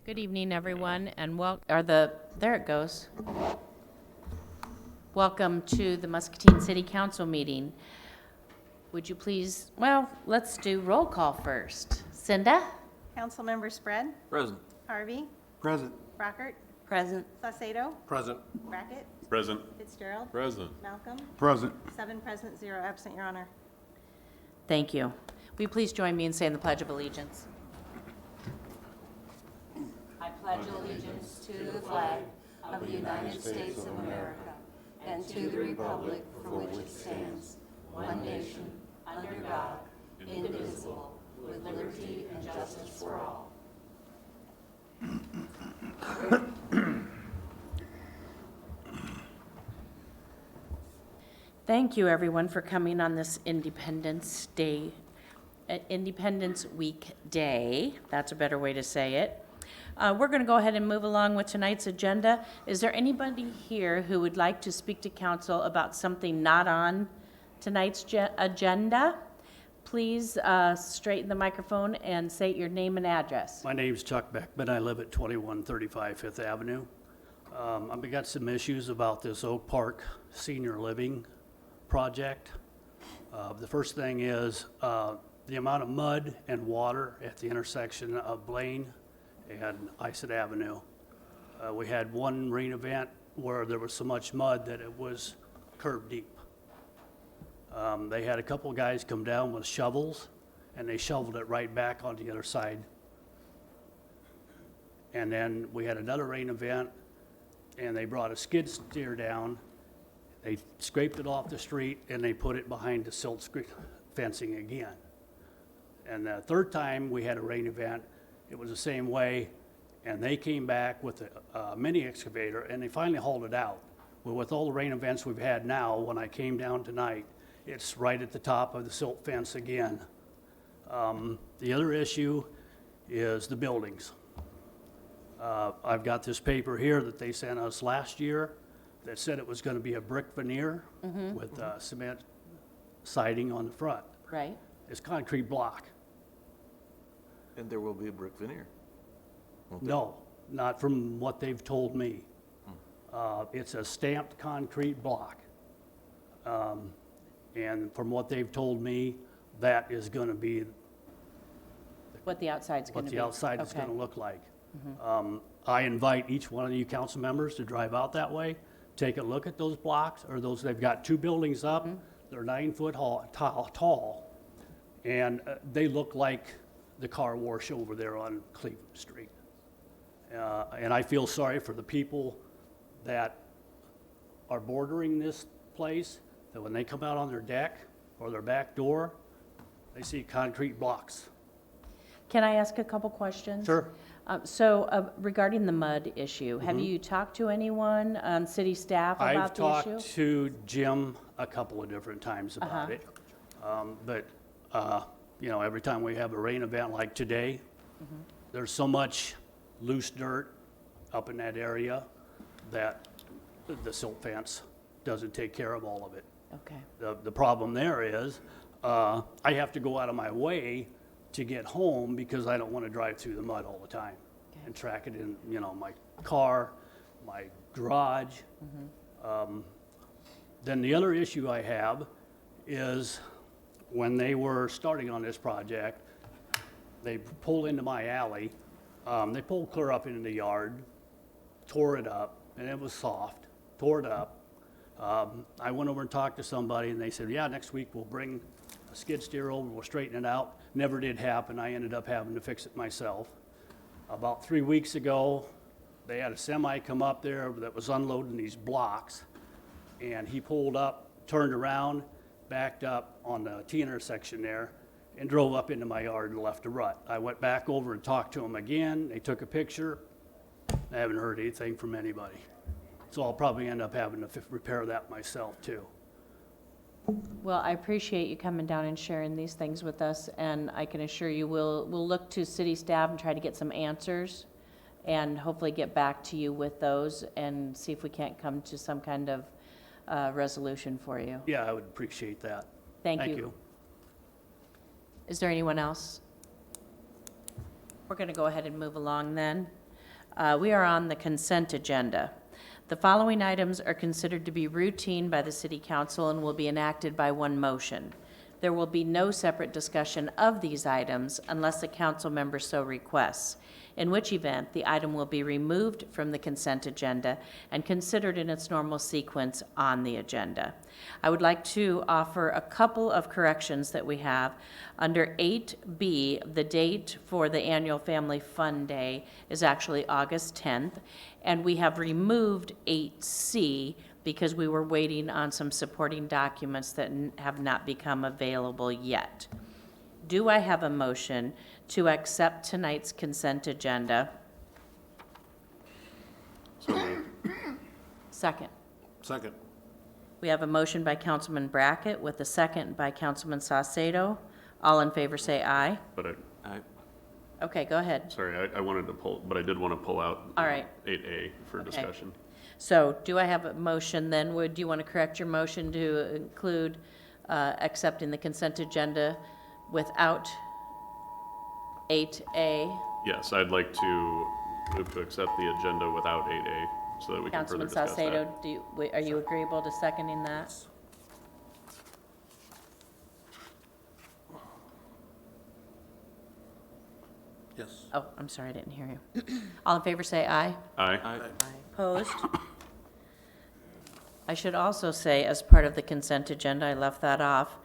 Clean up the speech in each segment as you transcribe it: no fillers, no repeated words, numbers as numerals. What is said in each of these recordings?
Good evening, everyone, and there it goes. Welcome to the Muscatine City Council meeting. Would you please, let's do roll call first. Cinda? Councilmember Spread, Present. Harvey, Present. Brockert, Present. Saucedo, Present. Brackett, Present. Fitzgerald, Present. Malcolm, Present. 7 present, 0 absent, Your Honor. Thank you. Will you please join me in saying the Pledge of Allegiance? I pledge allegiance to the flag of the United States of America and to the republic for which it stands, one nation, under God, indivisible, with liberty and justice for all. Thank you, everyone, for coming on this Independence Week day. That's a better way to say it. We're going to go ahead and move along with tonight's agenda. Is there anybody here who would like to speak to council about something not on tonight's agenda? Please straighten the microphone and state your name and address. My name's Chuck Beckman. I live at 2135 Fifth Avenue. I've got some issues about this Oak Park Senior Living project. The first thing is the amount of mud and water at the intersection of Blaine and Isett Avenue. We had one rain event where there was so much mud that it was curb deep. They had a couple guys come down with shovels, and they shoveled it right back on the other side. And then we had another rain event, and they brought a skid steer down. They scraped it off the street, and they put it behind the silt fencing again. And the third time we had a rain event, it was the same way, and they came back with a mini excavator, and they finally hauled it out. Well, with all the rain events we've had now, when I came down tonight, it's right at the top of the silt fence again. The other issue is the buildings. I've got this paper here that they sent us last year that said it was going to be a brick veneer with cement siding on the front. Right? It's concrete block. And there will be a brick veneer. won't there? No, not from what they've told me. It's a stamped concrete block. And from what they've told me, that is going to be What the outside's going what to be. the outside is Okay. going to look like. I invite each one of you council members to drive out that way, take a look at those blocks, or those, they've got two buildings up, they're 9 foot tall, and they look like the car wash over there on Cleveland Street. And I feel sorry for the people that are bordering this place, that when they come out on their deck or their back door, they see concrete blocks. Can I ask a couple questions? Sure. So regarding the mud issue, have you talked to anyone on city staff I've about the issue? talked to Jim a couple of different times about it. But every time we have a rain event like today, there's so much loose dirt up in that area that the silt fence doesn't take care of all of it. Okay. The problem there is, I have to go out of my way to get home because I don't want to drive through the mud all the time Okay. and track it in, my car, my garage. Then the other issue I have is when they were starting on this project, they pulled into my alley. They pulled clear up into the yard, tore it up, and it was soft, tore it up. I went over and talked to somebody, and they said, yeah, next week we'll bring a skid steer over, we'll straighten it out. Never did happen. I ended up having to fix it myself. About 3 weeks ago, they had a semi come up there that was unloading these blocks, and he pulled up, turned around, backed up on the T intersection there, and drove up into my yard and left a rut. I went back over and talked to him again. They took a picture. I haven't heard anything from anybody. So I'll probably end up having to repair that myself too. Well, I appreciate you coming down and sharing these things with us, and I can assure you we'll look to city staff and try to get some answers and hopefully get back to you with those and see if we can't come to some kind of resolution for you. Yeah, I would appreciate that. Thank you. Is there anyone else? We're going to go ahead and move along then. We are on the consent agenda. The following items are considered to be routine by the City Council and will be enacted by one motion. There will be no separate discussion of these items unless a council member so requests, in which event the item will be removed from the consent agenda and considered in its normal sequence on the agenda. I would like to offer a couple of corrections that we have. Under 8B, the date for the annual Family Fun Day is actually August 10th, and we have removed 8C because we were waiting on some supporting documents that have not become available yet. Do I have a motion to accept tonight's consent agenda? So moved. Second. Second. We have a motion by Councilman Brackett with a second by Councilman Saucedo. All in favor say aye. But Aye. Okay, go ahead. I wanted to pull, but I did want to pull out. All right. 8A for Okay. discussion. So do I have a motion then? Do you want to correct your motion to include accepting the consent agenda without 8A? Yes, I'd like to move to accept the agenda without 8A so that we can further Councilman discuss that. Saucedo, are you agreeable to seconding that? Yes. Oh, I'm sorry, I didn't hear you. All in favor say aye. Aye. Aye. Opposed? I should also say, as part of the consent agenda, I left that off,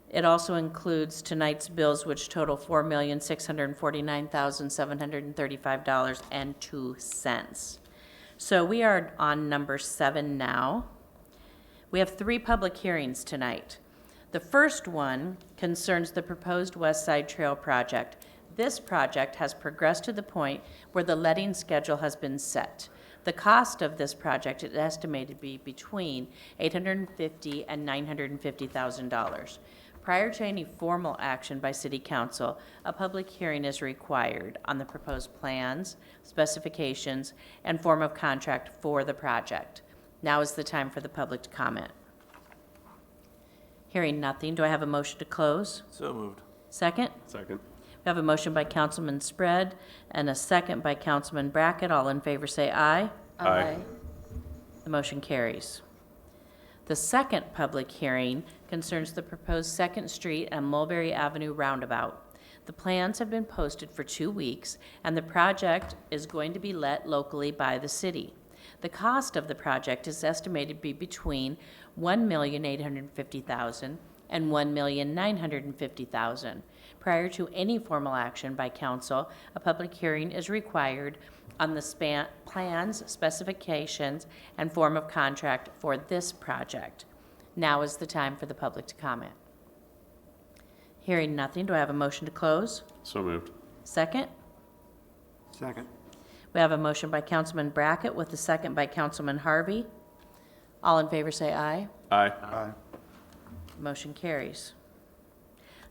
it also includes tonight's bills, which total $4,649,735.02. So we are on number 7 now. We have 3 public hearings tonight. The first one concerns the proposed West Side Trail project. This project has progressed to the point where the letting schedule has been set. The cost of this project is estimated to be between $850,000 and $950,000. Prior to any formal action by City Council, a public hearing is required on the proposed plans, specifications, and form of contract for the project. Now is the time for the public to comment. Hearing nothing, do I have a motion to close? So moved. Second? Second. We have a motion by Councilman Spread and a second by Councilman Brackett. All in favor say aye. Aye. The motion carries. The second public hearing concerns the proposed 2nd Street and Mulberry Avenue roundabout. The plans have been posted for 2 weeks, and the project is going to be let locally by the city. The cost of the project is estimated to be between $1,850,000 and $1,950,000. Prior to any formal action by council, a public hearing is required on the plans, specifications, and form of contract for this project. Now is the time for the public to comment. Hearing nothing, do I have a motion to close? So moved. Second? Second. We have a motion by Councilman Brackett with a second by Councilman Harvey. All in favor say aye. Aye. Aye. Motion carries.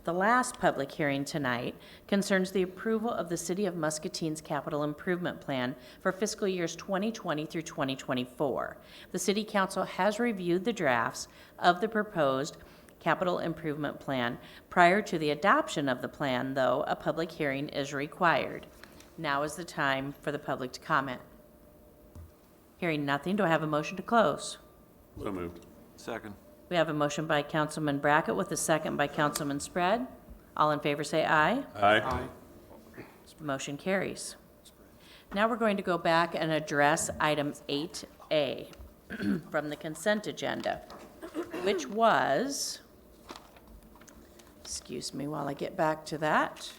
The last public hearing tonight concerns the approval of the City of Muscatine's capital improvement plan for fiscal years 2020 through 2024. The City Council has reviewed the drafts of the proposed capital improvement plan. Prior to the adoption of the plan, though, a public hearing is required. Now is the time for the public to comment. Hearing nothing, do I have a motion to close? So moved. Second. We have a motion by Councilman Brackett with a second by Councilman Spread. All in favor say aye. Aye. Motion carries. Now we're going to go back and address item 8A from the consent agenda, which was, excuse me while I get back to that.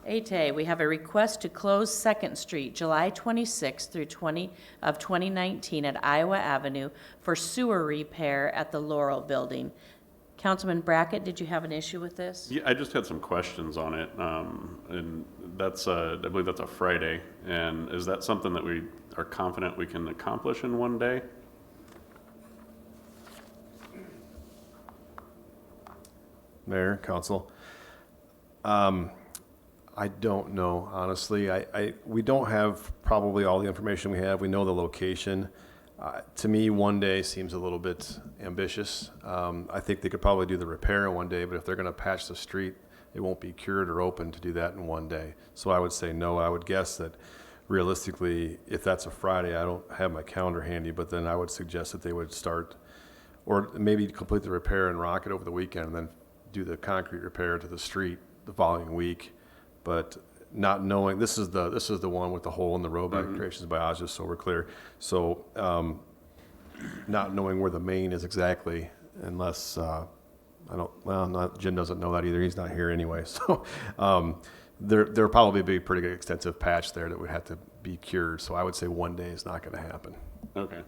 8A, we have a request to close 2nd Street, July 26th through 2019 at Iowa Avenue for sewer repair at the Laurel Building. Councilman Brackett, did you have an issue with this? Yeah, I just had some questions on it, and that's, I believe that's a Friday. And is that something that we are confident we can accomplish in one day? Mayor, council. I don't know, honestly. We don't have probably all the information we have. We know the location. To me, one day seems a little bit ambitious. I think they could probably do the repair in one day, but if they're going to patch the street, it won't be cured or open to do that in one day. So I would say no. I would guess that realistically, if that's a Friday, I don't have my calendar handy, but then I would suggest that they would start, or maybe complete the repair and rock it over the weekend and then do the concrete repair to the street the following week. But not knowing, this is the one with the hole in the road by Creations by Oz, just so we're clear. So, not knowing where the main is exactly, unless, Jim doesn't know that either, he's not here anyway, so, there'll probably be a pretty good extensive patch there that would have to be cured, so I would say one day is not gonna happen. Okay.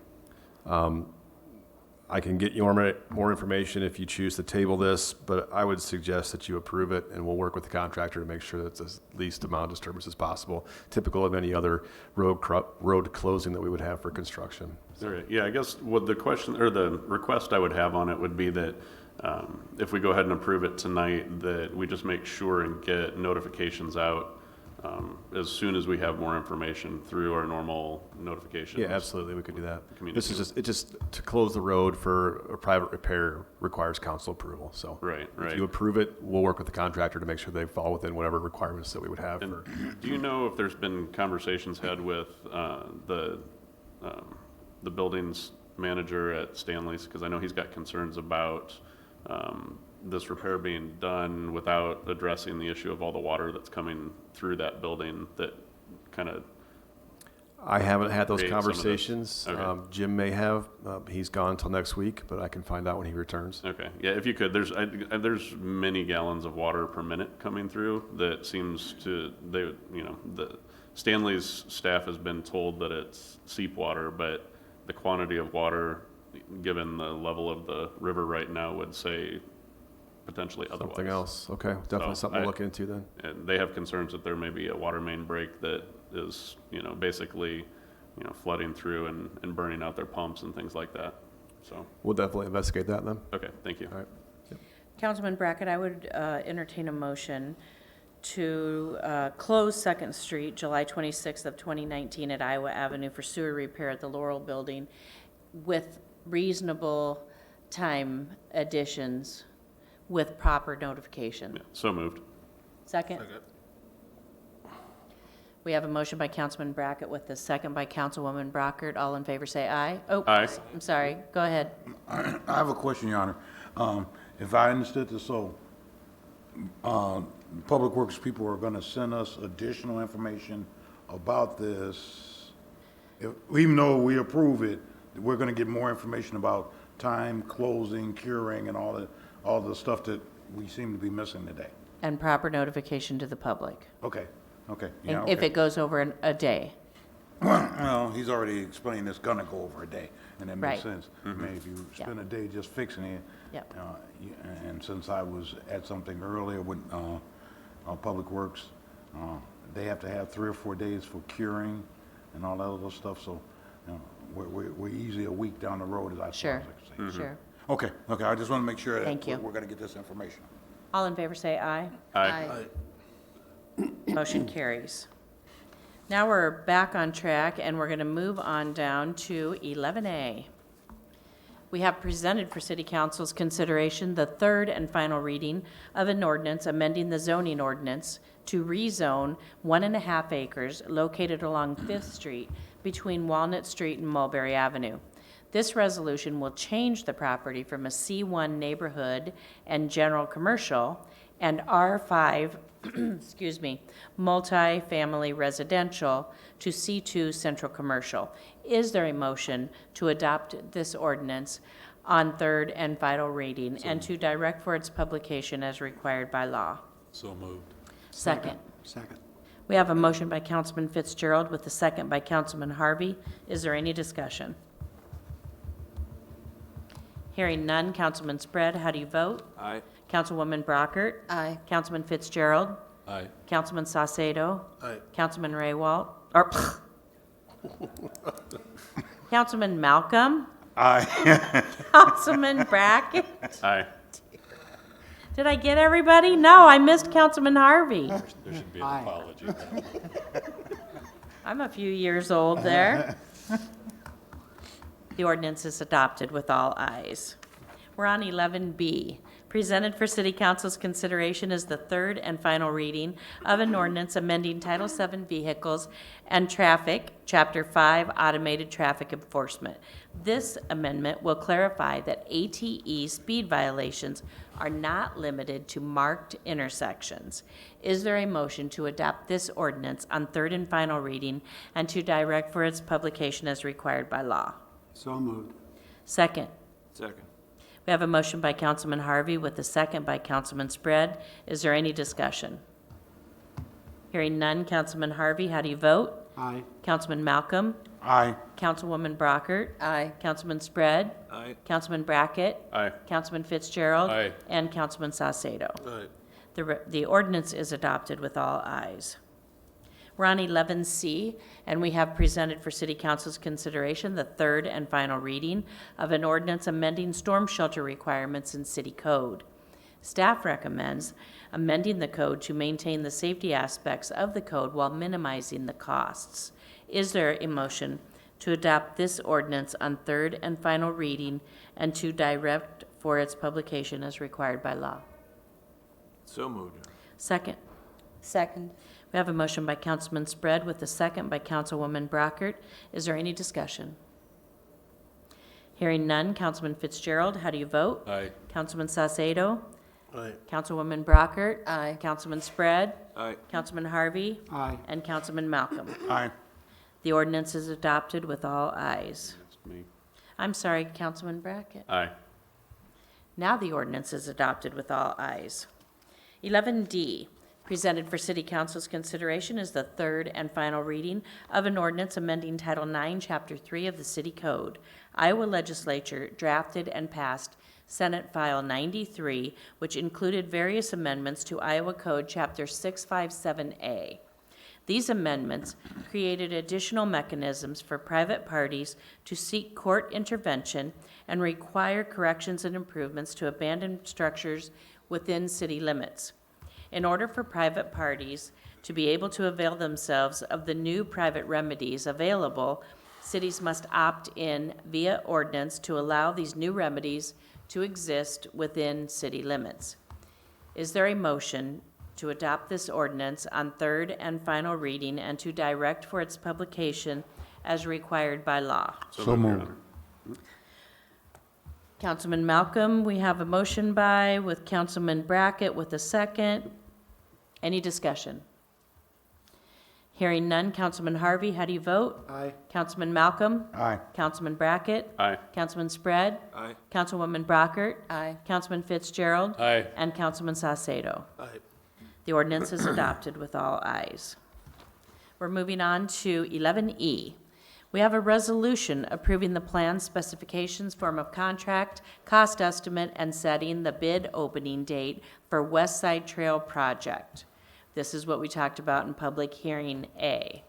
I can get you more information if you choose to table this, but I would suggest that you approve it, and we'll work with the contractor to make sure that it's the least amount of disturbance as possible, typical of any other road closing that we would have for construction. All right, yeah, I guess what the question, or the request I would have on it would be that if we go ahead and approve it tonight, that we just make sure and get notifications out as soon as we have more information through our normal notifications. Yeah, absolutely, we could do that. Community. This is just to close the road for a private repair requires council approval, so. Right, right. If you approve it, we'll work with the contractor to make sure they fall within whatever requirements that we would have And for. do you know if there's been conversations had with the buildings manager at Stanley's? Because I know he's got concerns about this repair being done without addressing the issue of all the water that's coming through that building that kind of, I haven't had those create some of this. conversations. Okay. Jim may have. He's gone until next week, but I can find out when he returns. okay, yeah, if you could, there's many gallons of water per minute coming through that seems to, the Stanley's staff has been told that it's seep water, but the quantity of water, given the level of the river right now, would say potentially otherwise. Something else. Okay, definitely So something to look into then. And they have concerns that there may be a water main break that is, basically, flooding through and burning out their pumps and things like that. So, We'll definitely investigate that then. okay, thank you. All right. Councilman Brackett, I would entertain a motion to close Second Street, July 26th of 2019 at Iowa Avenue for sewer repair at the Laurel Building with reasonable time additions with proper notification. Yeah, so moved. Second? We have a motion by Councilman Brackett with a second by Councilwoman Brockert. All in favor say aye. Oh, Aye. I'm sorry. Go ahead. I have a question, Your Honor. If I understood this, so, Public Works people are gonna send us additional information about this. Even though we approve it, we're gonna get more information about time, closing, curing, and all the stuff that we seem to be missing today. And proper notification to the public. Okay, yeah, If okay. it goes over a day. Well, he's already explained it's gonna go over a day, and that makes Right. sense. I mean, if you spend a day just fixing it. Yep. And since I was at something earlier with, Public Works, they have to have 3 or 4 days for curing and all that other stuff, so, we're easily a week down the road, as I Sure, can say. sure. Okay, I just wanna make sure Thank you. that we're gonna get this information. All in favor say aye. Aye. Motion carries. Now we're back on track, and we're going to move on down to 11A. We have presented for City Council's consideration the third and final reading of an ordinance amending the zoning ordinance to rezone 1.5 acres located along Fifth Street between Walnut Street and Mulberry Avenue. This resolution will change the property from a C1 neighborhood and general commercial and R5 excuse me, multifamily residential to C2 central commercial. Is there a motion to adopt this ordinance on third and final reading and to direct for its publication as required by law? So moved. Second. Second. We have a motion by Councilman Fitzgerald with a second by Councilman Harvey. Is there any discussion? Hearing none. Councilman Spread, how do you vote? Aye. Councilwoman Brockert? Aye. Councilman Fitzgerald? Aye. Councilman Saucedo? Aye. Councilman Raywalt? Or, Councilman Malcolm? Aye. Councilman Brackett? Aye. Did I get everybody? No, I missed Councilman Harvey. There should be an apology. I'm a few years old there. The ordinance is adopted with all ayes. We're on 11B. Presented for City Council's consideration is the third and final reading of an ordinance amending Title VII Vehicles and Traffic, Chapter 5 Automated Traffic Enforcement. This amendment will clarify that ATE speed violations are not limited to marked intersections. Is there a motion to adopt this ordinance on third and final reading and to direct for its publication as required by law? So moved. Second. Second. We have a motion by Councilman Harvey with a second by Councilman Spread. Is there any discussion? Hearing none. Councilman Harvey, how do you vote? Aye. Councilman Malcolm? Aye. Councilwoman Brockert? Aye. Councilman Spread? Aye. Councilman Brackett? Aye. Councilman Fitzgerald? Aye. And Councilman Saucedo. Aye. The ordinance is adopted with all ayes. We're on 11C, and we have presented for City Council's consideration the third and final reading of an ordinance amending storm shelter requirements in City Code. Staff recommends amending the code to maintain the safety aspects of the code while minimizing the costs. Is there a motion to adopt this ordinance on third and final reading and to direct for its publication as required by law? So moved. Second. Second. We have a motion by Councilman Spread with a second by Councilwoman Brockert. Is there any discussion? Hearing none. Councilman Fitzgerald, how do you vote? Aye. Councilman Saucedo? Aye. Councilwoman Brockert? Aye. Councilman Spread? Aye. Councilman Harvey? Aye. And Councilman Malcolm. Aye. The ordinance is adopted with all ayes. That's me. I'm sorry, Councilman Brackett. Aye. Now the ordinance is adopted with all ayes. 11D, presented for City Council's consideration is the third and final reading of an ordinance amending Title IX, Chapter 3 of the City Code. Iowa Legislature drafted and passed Senate File 93, which included various amendments to Iowa Code Chapter 657A. These amendments created additional mechanisms for private parties to seek court intervention and require corrections and improvements to abandoned structures within city limits. In order for private parties to be able to avail themselves of the new private remedies available, cities must opt in via ordinance to allow these new remedies to exist within city limits. Is there a motion to adopt this ordinance on third and final reading and to direct for its publication as required by law? So Your moved. Honor. Councilman Malcolm, we have a motion by with Councilman Brackett with a second. Any discussion? Hearing none. Councilman Harvey, how do you vote? Aye. Councilman Malcolm? Aye. Councilman Brackett? Aye. Councilman Spread? Aye. Councilwoman Brockert? Aye. Councilman Fitzgerald? Aye. And Councilman Saucedo. Aye. The ordinance is adopted with all ayes. We're moving on to 11E. We have a resolution approving the plan specifications, form of contract, cost estimate, and setting the bid opening date for West Side Trail Project. This is what we talked about in public hearing A.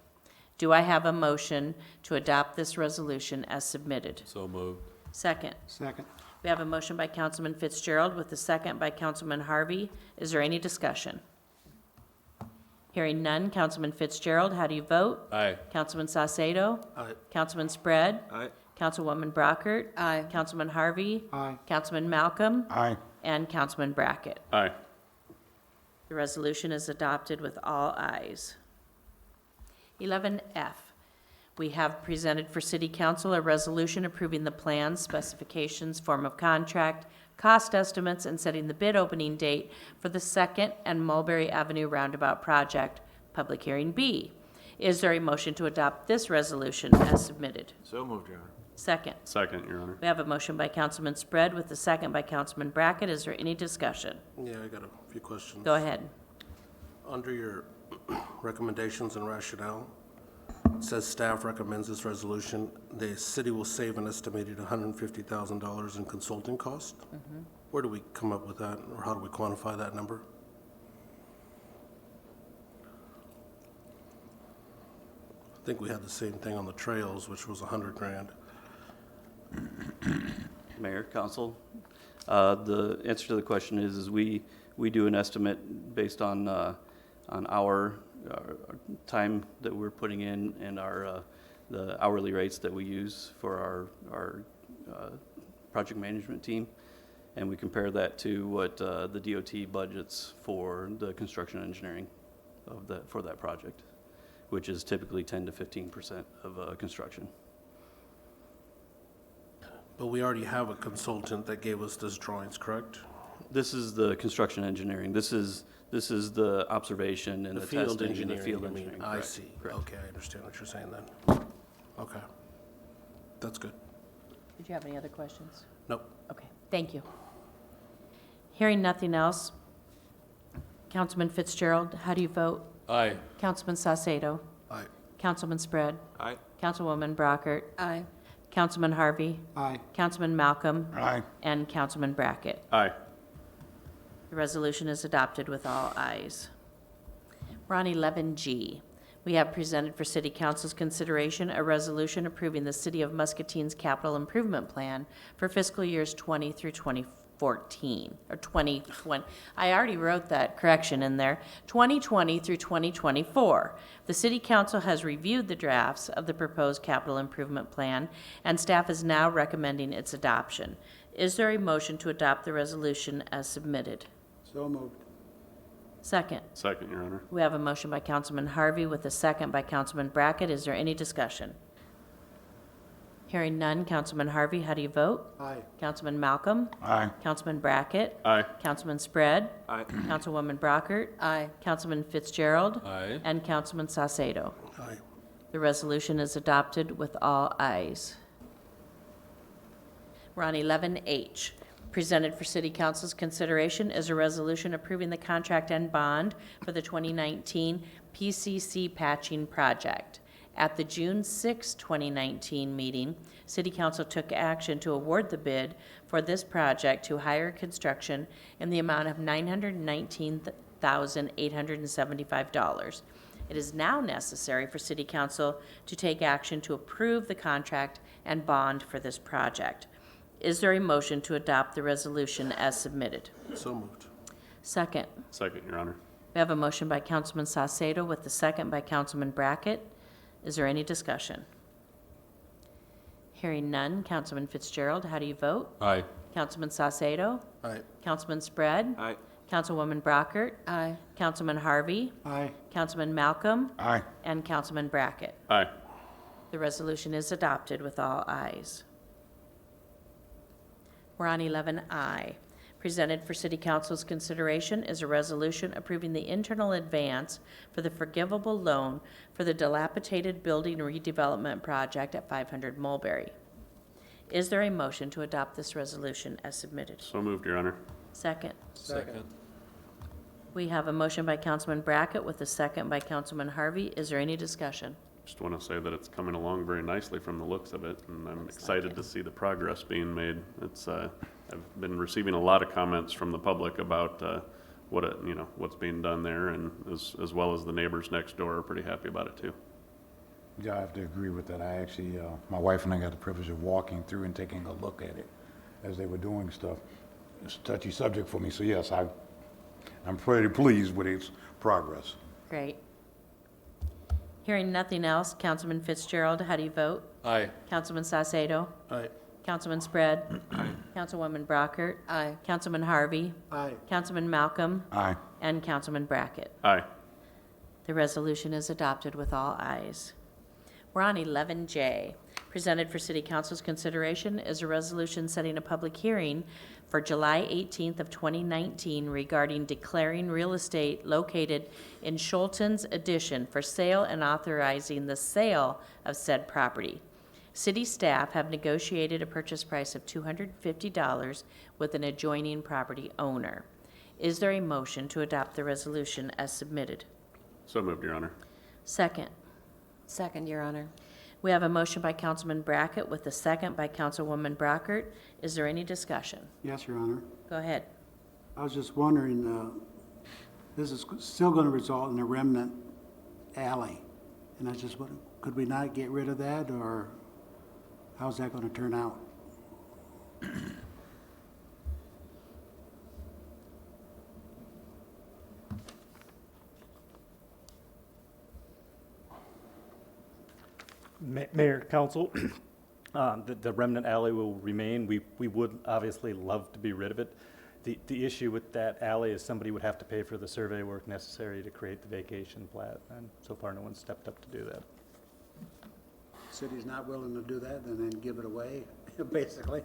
Do I have a motion to adopt this resolution as submitted? So moved. Second. Second. We have a motion by Councilman Fitzgerald with a second by Councilman Harvey. Is there any discussion? Hearing none. Councilman Fitzgerald, how do you vote? Aye. Councilman Saucedo? Aye. Councilman Spread? Aye. Councilwoman Brockert? Aye. Councilman Harvey? Aye. Councilman Malcolm? Aye. And Councilman Brackett. Aye. The resolution is adopted with all ayes. 11F, we have presented for City Council a resolution approving the plans, specifications, form of contract, cost estimates, and setting the bid opening date for the Second and Mulberry Avenue Roundabout Project, Public Hearing B. Is there a motion to adopt this resolution as submitted? So moved, Your Honor. Second. Second, Your Honor. We have a motion by Councilman Spread with a second by Councilman Brackett. Is there any discussion? Yeah, I got a few questions. Go ahead. Under your recommendations and rationale, it says staff recommends this resolution. The city will save an estimated $150,000 in consulting costs. Where do we come up with that, or how do we quantify that number? I think we had the same thing on the trails, which was $100,000. Mayor, council, the answer to the question is we do an estimate based on our time that we're putting in and the hourly rates that we use for our project management team. and we compare that to what the DOT budgets for the construction engineering for that project, which is typically 10 to 15% of construction. But we already have a consultant that gave us those drawings, correct? This is the construction engineering. This is the observation and The the field testing and the engineering, field you mean. engineering. I Correct, see. correct. Okay, I understand what you're saying then. Okay. That's good. Did you have any other questions? Nope. Okay, thank you. Hearing nothing else, Councilman Fitzgerald, how do you vote? Aye. Councilman Saucedo? Aye. Councilman Spread? Aye. Councilwoman Brockert? Aye. Councilman Harvey? Aye. Councilman Malcolm? Aye. And Councilman Brackett. Aye. The resolution is adopted with all ayes. We're on 11G. We have presented for City Council's consideration a resolution approving the City of Muscatine's capital improvement plan for fiscal years 20 through 2014, or 2020. I already wrote that correction in there, 2020 through 2024. The City Council has reviewed the drafts of the proposed capital improvement plan, and staff is now recommending its adoption. Is there a motion to adopt the resolution as submitted? So moved. Second. Second, Your Honor. We have a motion by Councilman Harvey with a second by Councilman Brackett. Is there any discussion? Hearing none. Councilman Harvey, how do you vote? Aye. Councilman Malcolm? Aye. Councilman Brackett? Aye. Councilman Spread? Aye. Councilwoman Brockert? Aye. Councilman Fitzgerald? Aye. And Councilman Saucedo. Aye. The resolution is adopted with all ayes. We're on 11H. Presented for City Council's consideration is a resolution approving the contract and bond for the 2019 PCC patching project. At the June 6, 2019 meeting, City Council took action to award the bid for this project to Higher Construction in the amount of $919,875. It is now necessary for City Council to take action to approve the contract and bond for this project. Is there a motion to adopt the resolution as submitted? So moved. Second. Second, Your Honor. We have a motion by Councilman Saucedo with the second by Councilman Brackett. Is there any discussion? Hearing none. Councilman Fitzgerald, how do you vote? Aye. Councilman Saucedo? Aye. Councilman Spread? Aye. Councilwoman Brockert? Aye. Councilman Harvey? Aye. Councilman Malcolm? Aye. And Councilman Brackett. Aye. The resolution is adopted with all ayes. We're on 11I. Presented for City Council's consideration is a resolution approving the internal advance for the forgivable loan for the dilapidated building redevelopment project at 500 Mulberry. Is there a motion to adopt this resolution as submitted? So moved, Your Honor. Second. Second. We have a motion by Councilman Brackett with a second by Councilman Harvey. Is there any discussion? Just want to say that it's coming along very nicely from the looks of it, and I'm excited to see the progress being made. It's, I've been receiving a lot of comments from the public about what's being done there, and as well as the neighbors next door are pretty happy about it too. Yeah, I have to agree with that. I actually, my wife and I got the privilege of walking through and taking a look at it as they were doing stuff. It's a touchy subject for me, so yes, I'm pretty pleased with its progress. Great. Hearing nothing else, Councilman Fitzgerald, how do you vote? Aye. Councilman Saucedo? Aye. Councilman Spread? Councilwoman Brockert? Aye. Councilman Harvey? Aye. Councilman Malcolm? Aye. And Councilman Brackett. Aye. The resolution is adopted with all ayes. We're on 11J. Presented for City Council's consideration is a resolution setting a public hearing for July 18th of 2019 regarding declaring real estate located in Schulten's Addition for sale and authorizing the sale of said property. City staff have negotiated a purchase price of $250 with an adjoining property owner. Is there a motion to adopt the resolution as submitted? So moved, Your Honor. Second. Second, Your Honor. We have a motion by Councilman Brackett with a second by Councilwoman Brockert. Is there any discussion? Yes, Your Honor. Go ahead. I was just wondering, this is still going to result in a remnant alley. And I just wondered, could we not get rid of that, or how's that going to turn out? Mayor, Council, The remnant alley will remain. We would obviously love to be rid of it. The issue with that alley is somebody would have to pay for the survey work necessary to create the vacation plat, and so far no one's stepped up to do that. City's not willing to do that, and then give it away, basically.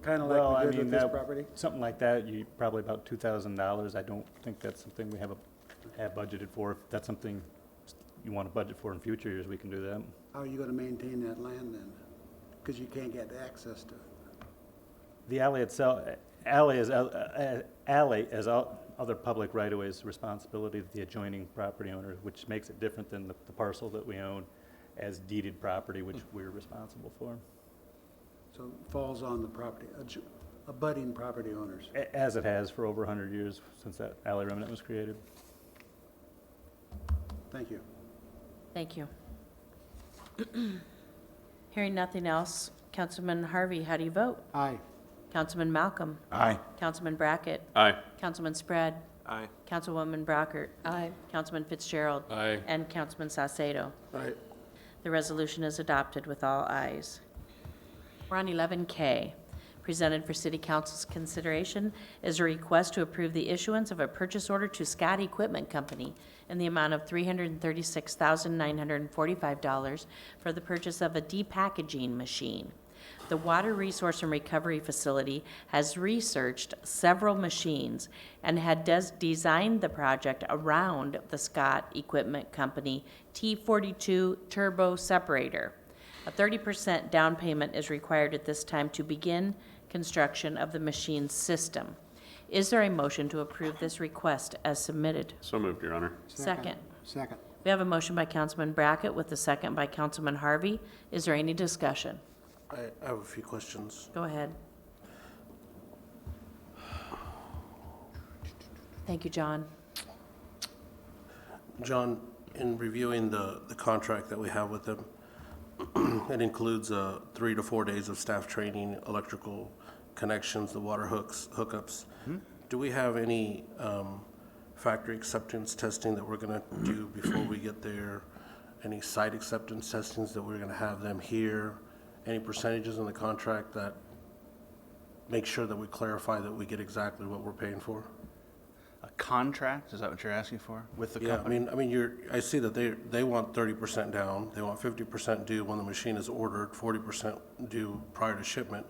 Kind of Well, like I we did mean, with this that- property. Something like that, probably about $2,000. I don't think that's something we have budgeted for. If that's something you want to budget for in future years, we can do that. How are you gonna maintain that land then? Because you can't get access to it. The alley itself, other public right-of-ways, responsibility of the adjoining property owner, which makes it different than the parcel that we own as deeded property, which we're responsible for. So it falls on the property, abutting property owners. As it has for over 100 years since that alley remnant was created. Thank you. Thank you. Hearing nothing else, Councilman Harvey, how do you vote? Aye. Councilman Malcolm? Aye. Councilman Brackett? Aye. Councilman Spread? Aye. Councilwoman Brockert? Aye. Councilman Fitzgerald? Aye. And Councilman Saucedo. Aye. The resolution is adopted with all ayes. We're on 11K. Presented for City Council's consideration is a request to approve the issuance of a purchase order to Scott Equipment Company in the amount of $336,945 for the purchase of a depackaging machine. The Water Resource and Recovery Facility has researched several machines and had designed the project around the Scott Equipment Company T42 Turbo Separator. A 30% down payment is required at this time to begin construction of the machine's system. Is there a motion to approve this request as submitted? So moved, Your Honor. Second. Second. We have a motion by Councilman Brackett with a second by Councilman Harvey. Is there any discussion? I have a few questions. Go ahead. Thank you, John. John, in reviewing the contract that we have with them, it includes 3 to 4 days of staff training, electrical connections, the water hookups. Do we have any factory acceptance testing that we're going to do before we get there? Any site acceptance testings that we're going to have them here? Any percentages in the contract that make sure that we clarify that we get exactly what we're paying for? A contract, is that what you're asking for, with the Yeah, company? I mean, I see that they want 30% down, they want 50% due when the machine is ordered, 40% due prior to shipment.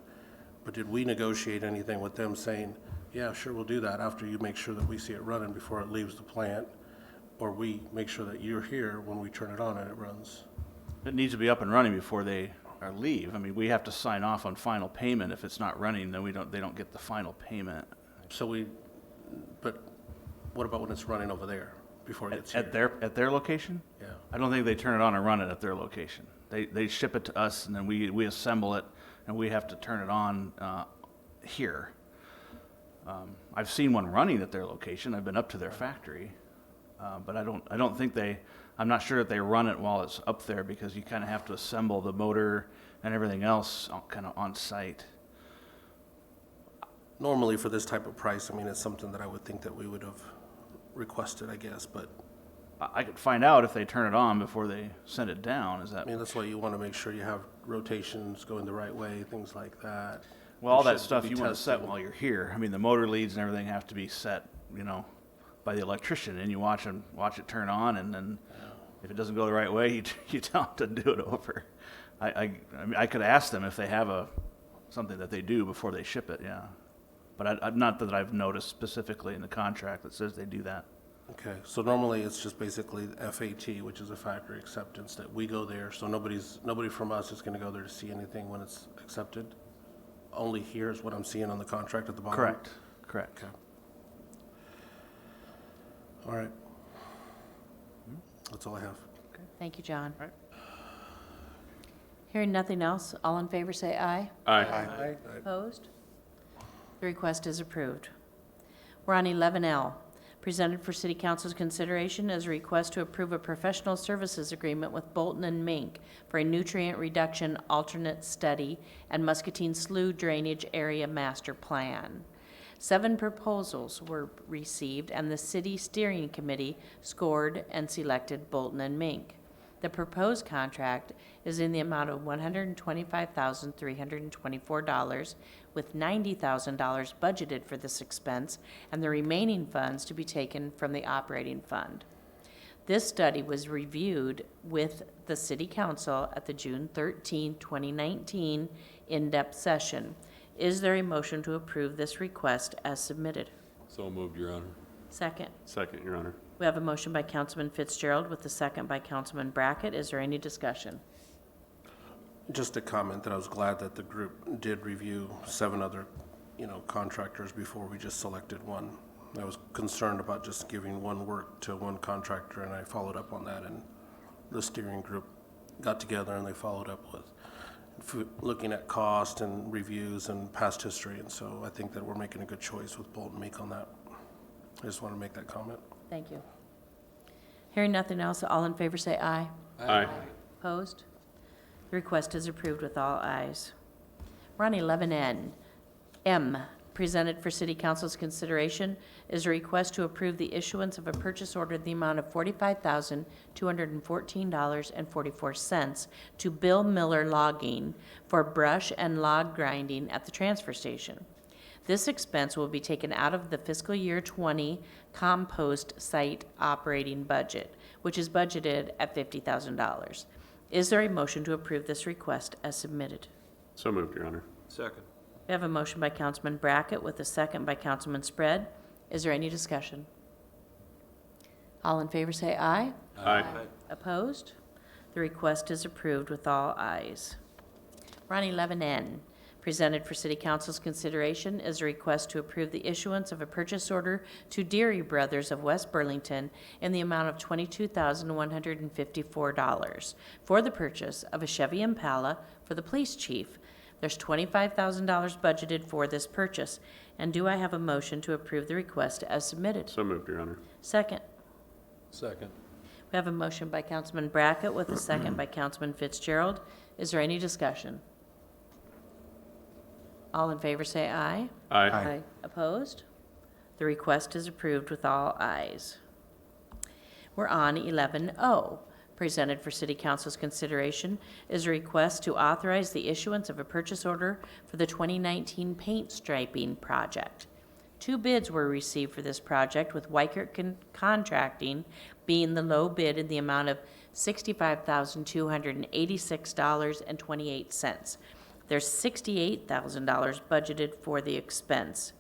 But did we negotiate anything with them saying, yeah, sure, we'll do that after you make sure that we see it running before it leaves the plant? Or we make sure that you're here when we turn it on and it runs? It needs to be up and running before they leave. I mean, we have to sign off on final payment. If it's not running, then they don't get the final payment. But what about when it's running over there before it gets here? At their location? Yeah. I don't think they turn it on and run it at their location. They ship it to us, and then we assemble it, and we have to turn it on here. I've seen one running at their location. I've been up to their factory, but I don't think I'm not sure that they run it while it's up there, because you kind of have to assemble the motor and everything else kind of on site. Normally for this type of price, I mean, it's something that I would think that we would have requested, I guess, but I could find out if they turn it on before they send it down. Is that? I mean, that's why you want to make sure you have rotations going the right way, things like that. Well, all There that should stuff be you want to set testing. while you're here. I mean, the motor leads and everything have to be set, by the electrician, and you watch it turn on, and then if it doesn't go the right way, you tell them to do it over. I mean, I could ask them if they have something that they do before they ship it, yeah. But not that I've noticed specifically in the contract that says they do that. Okay, so normally it's just basically FAT, which is a factory acceptance, that we go there, so nobody from us is going to go there to see anything when it's accepted? Only here is what I'm seeing on the contract at the bottom? Correct. Okay. All right. That's all I have. Thank you, John. Hearing nothing else, all in favor say aye. Aye. Opposed? The request is approved. We're on 11L. Presented for City Council's consideration is a request to approve a professional services agreement with Bolton and Mink for a nutrient reduction alternate study and Muscatine Slough Drainage Area Master Plan. 7 proposals were received, and the City Steering Committee scored and selected Bolton and Mink. The proposed contract is in the amount of $125,324, with $90,000 budgeted for this expense, and the remaining funds to be taken from the operating fund. This study was reviewed with the City Council at the June 13, 2019 in-depth session. Is there a motion to approve this request as submitted? So moved, Your Honor. Second. Second, Your Honor. We have a motion by Councilman Fitzgerald with a second by Councilman Brackett. Is there any discussion? Just a comment that I was glad that the group did review 7 other, contractors before we just selected one. I was concerned about just giving one work to one contractor, and I followed up on that, and the steering group got together and they followed up with looking at cost and reviews and past history, and so I think that we're making a good choice with Bolton Meek on that. I just want to make that comment. Thank you. Hearing nothing else, all in favor say aye. Aye. Opposed? The request is approved with all ayes. We're on 11N. M, presented for City Council's consideration, is a request to approve the issuance of a purchase order in the amount of $45,214.44 to Bill Miller Logging for brush and log grinding at the transfer station. This expense will be taken out of the fiscal year 20 compost site operating budget, which is budgeted at $50,000. Is there a motion to approve this request as submitted? So moved, Your Honor. Second. We have a motion by Councilman Brackett with a second by Councilman Spread. Is there any discussion? All in favor say aye. Aye. Opposed? The request is approved with all ayes. We're on 11N. Presented for City Council's consideration is a request to approve the issuance of a purchase order to Deary Brothers of West Burlington in the amount of $22,154 for the purchase of a Chevy Impala for the police chief. There's $25,000 budgeted for this purchase. And do I have a motion to approve the request as submitted? So moved, Your Honor. Second. Second. We have a motion by Councilman Brackett with a second by Councilman Fitzgerald. Is there any discussion? All in favor say aye. Aye. Opposed? The request is approved with all ayes. We're on 11O. Presented for City Council's consideration is a request to authorize the issuance of a purchase order for the 2019 paint striping project. 2 bids were received for this project, with Weichert Contracting being the low bid in the amount of $65,286.28. There's $68,000 budgeted for the expense.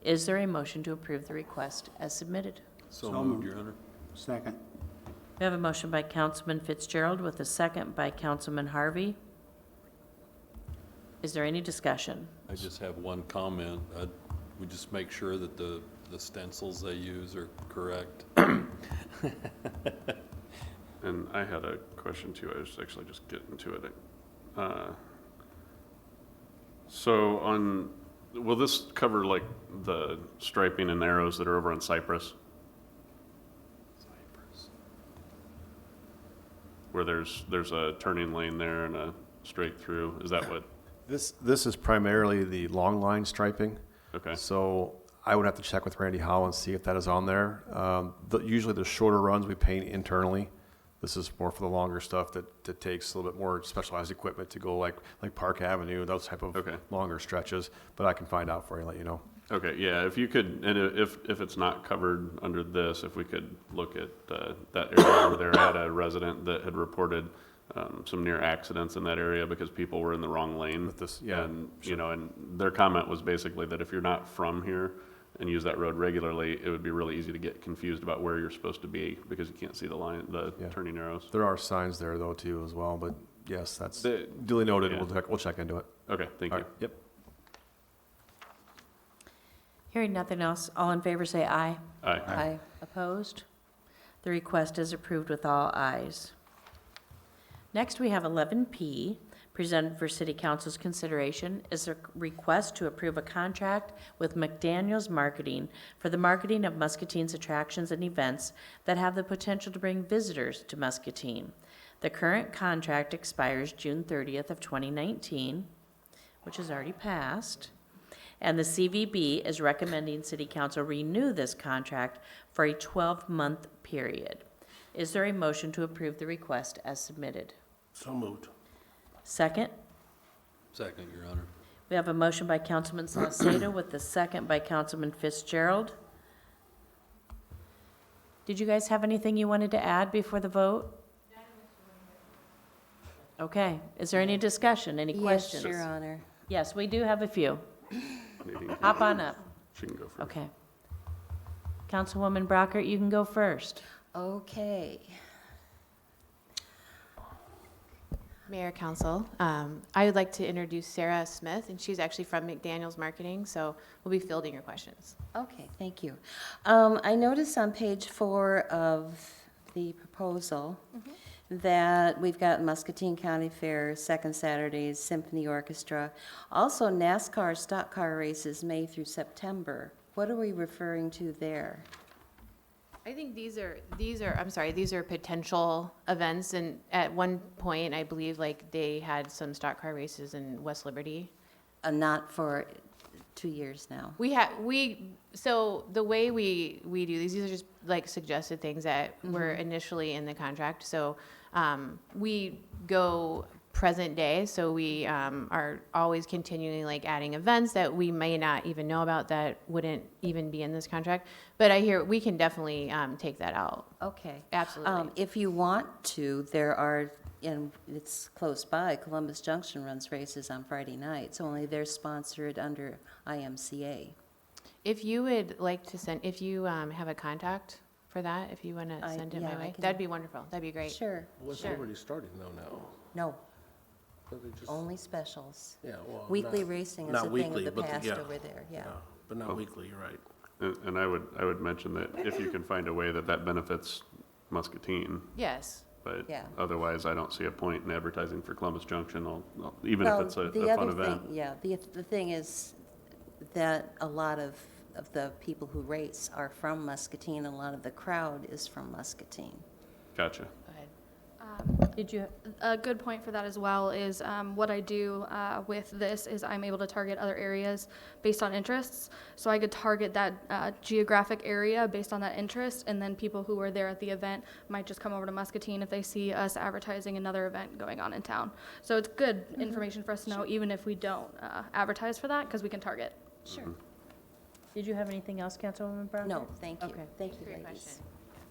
Is there a motion to approve the request as submitted? So moved, Your Honor. Second. We have a motion by Councilman Fitzgerald with a second by Councilman Harvey. Is there any discussion? I just have one comment. We just make sure that the stencils they use are correct. And I had a question too. I was actually just getting to it. Will this cover like the striping and arrows that are over on Cypress? Where there's a turning lane there and a straight through. Is that what? This is primarily the long line striping. Okay. So I would have to check with Randy Howe and see if that is on there. Usually the shorter runs we paint internally. This is more for the longer stuff that takes a little bit more specialized equipment to go like Park Avenue, those type of longer stretches. But I can find out for you and let you know. Okay, yeah, if you could, and if it's not covered under this, if we could look at that area over there. I had a resident that had reported some near accidents in that area because people were in the wrong lane. With this, yeah, And, and their comment was basically that if you're not from here and use that road regularly, it would be really easy to get confused about where you're supposed to be because you can't see the turning arrows. There are signs there though too as well, but yes, that's duly noted. yeah. We'll check into it. Okay, thank you. All right, yep. Hearing nothing else, all in favor say aye. Aye. Opposed? The request is approved with all ayes. Next, we have 11P, presented for City Council's consideration, is a request to approve a contract with McDaniels Marketing for the marketing of Muscatine's attractions and events that have the potential to bring visitors to Muscatine. The current contract expires June 30th of 2019, which is already passed. And the CVB is recommending City Council renew this contract for a 12-month period. Is there a motion to approve the request as submitted? So moved. Second? Second, Your Honor. We have a motion by Councilman Salcedo with the second by Councilman Fitzgerald. Did you guys have anything you wanted to add before the vote? Okay, is there any discussion, any questions? Yes, Your Honor. Yes, we do have a few. Maybe Hop on up. She can go first. Okay. Councilwoman Brockert, you can go first. Okay. Mayor, Council, I would like to introduce Sarah Smith, and she's actually from McDaniels Marketing, so we'll be fielding your questions. Okay, thank you. I noticed on page 4 of the proposal that we've got Muscatine County Fair, second Saturdays, Symphony Orchestra. Also NASCAR stock car races, May through September. What are we referring to there? I think these are potential events, and at one point, I believe, like, they had some stock car races in West Liberty. Not for 2 years now. So the way we do these are just like suggested things that were initially in the contract. So we go present day, so we are always continually like adding events that we may not even know about that wouldn't even be in this contract. But I hear we can definitely take that out. Okay. Absolutely. If you want to, there are, and it's close by, Columbus Junction runs races on Friday nights, only they're sponsored under IMCA. If you would like to send, if you have a contact for that, if you want to send it yeah, my I way, can- that'd be wonderful. That'd be great. Sure, Well, it's sure. already starting though now. No, So they just- only specials. Yeah, well, Weekly not- racing is not a thing weekly, of the but past yeah, over there, yeah. But not weekly, you're right. And I would mention that if you can find a way that benefits Muscatine, Yes. but Yeah. otherwise, I don't see a point in advertising for Columbus Junction, even Well, if it's a the fun other event. thing, yeah, the thing is that a lot of the people who race are from Muscatine, a lot of the crowd is from Muscatine. Gotcha. Go ahead. Did you, A good point for that as well is what I do with this is I'm able to target other areas based on interests. So I could target that geographic area based on that interest, and then people who are there at the event might just come over to Muscatine if they see us advertising another event going on in town. So it's good information for us to know, even if we don't advertise for that, because we can target. Sure. did you have anything else, Councilwoman Brockert? No, thank you. Okay. Thank you, Great ladies. question.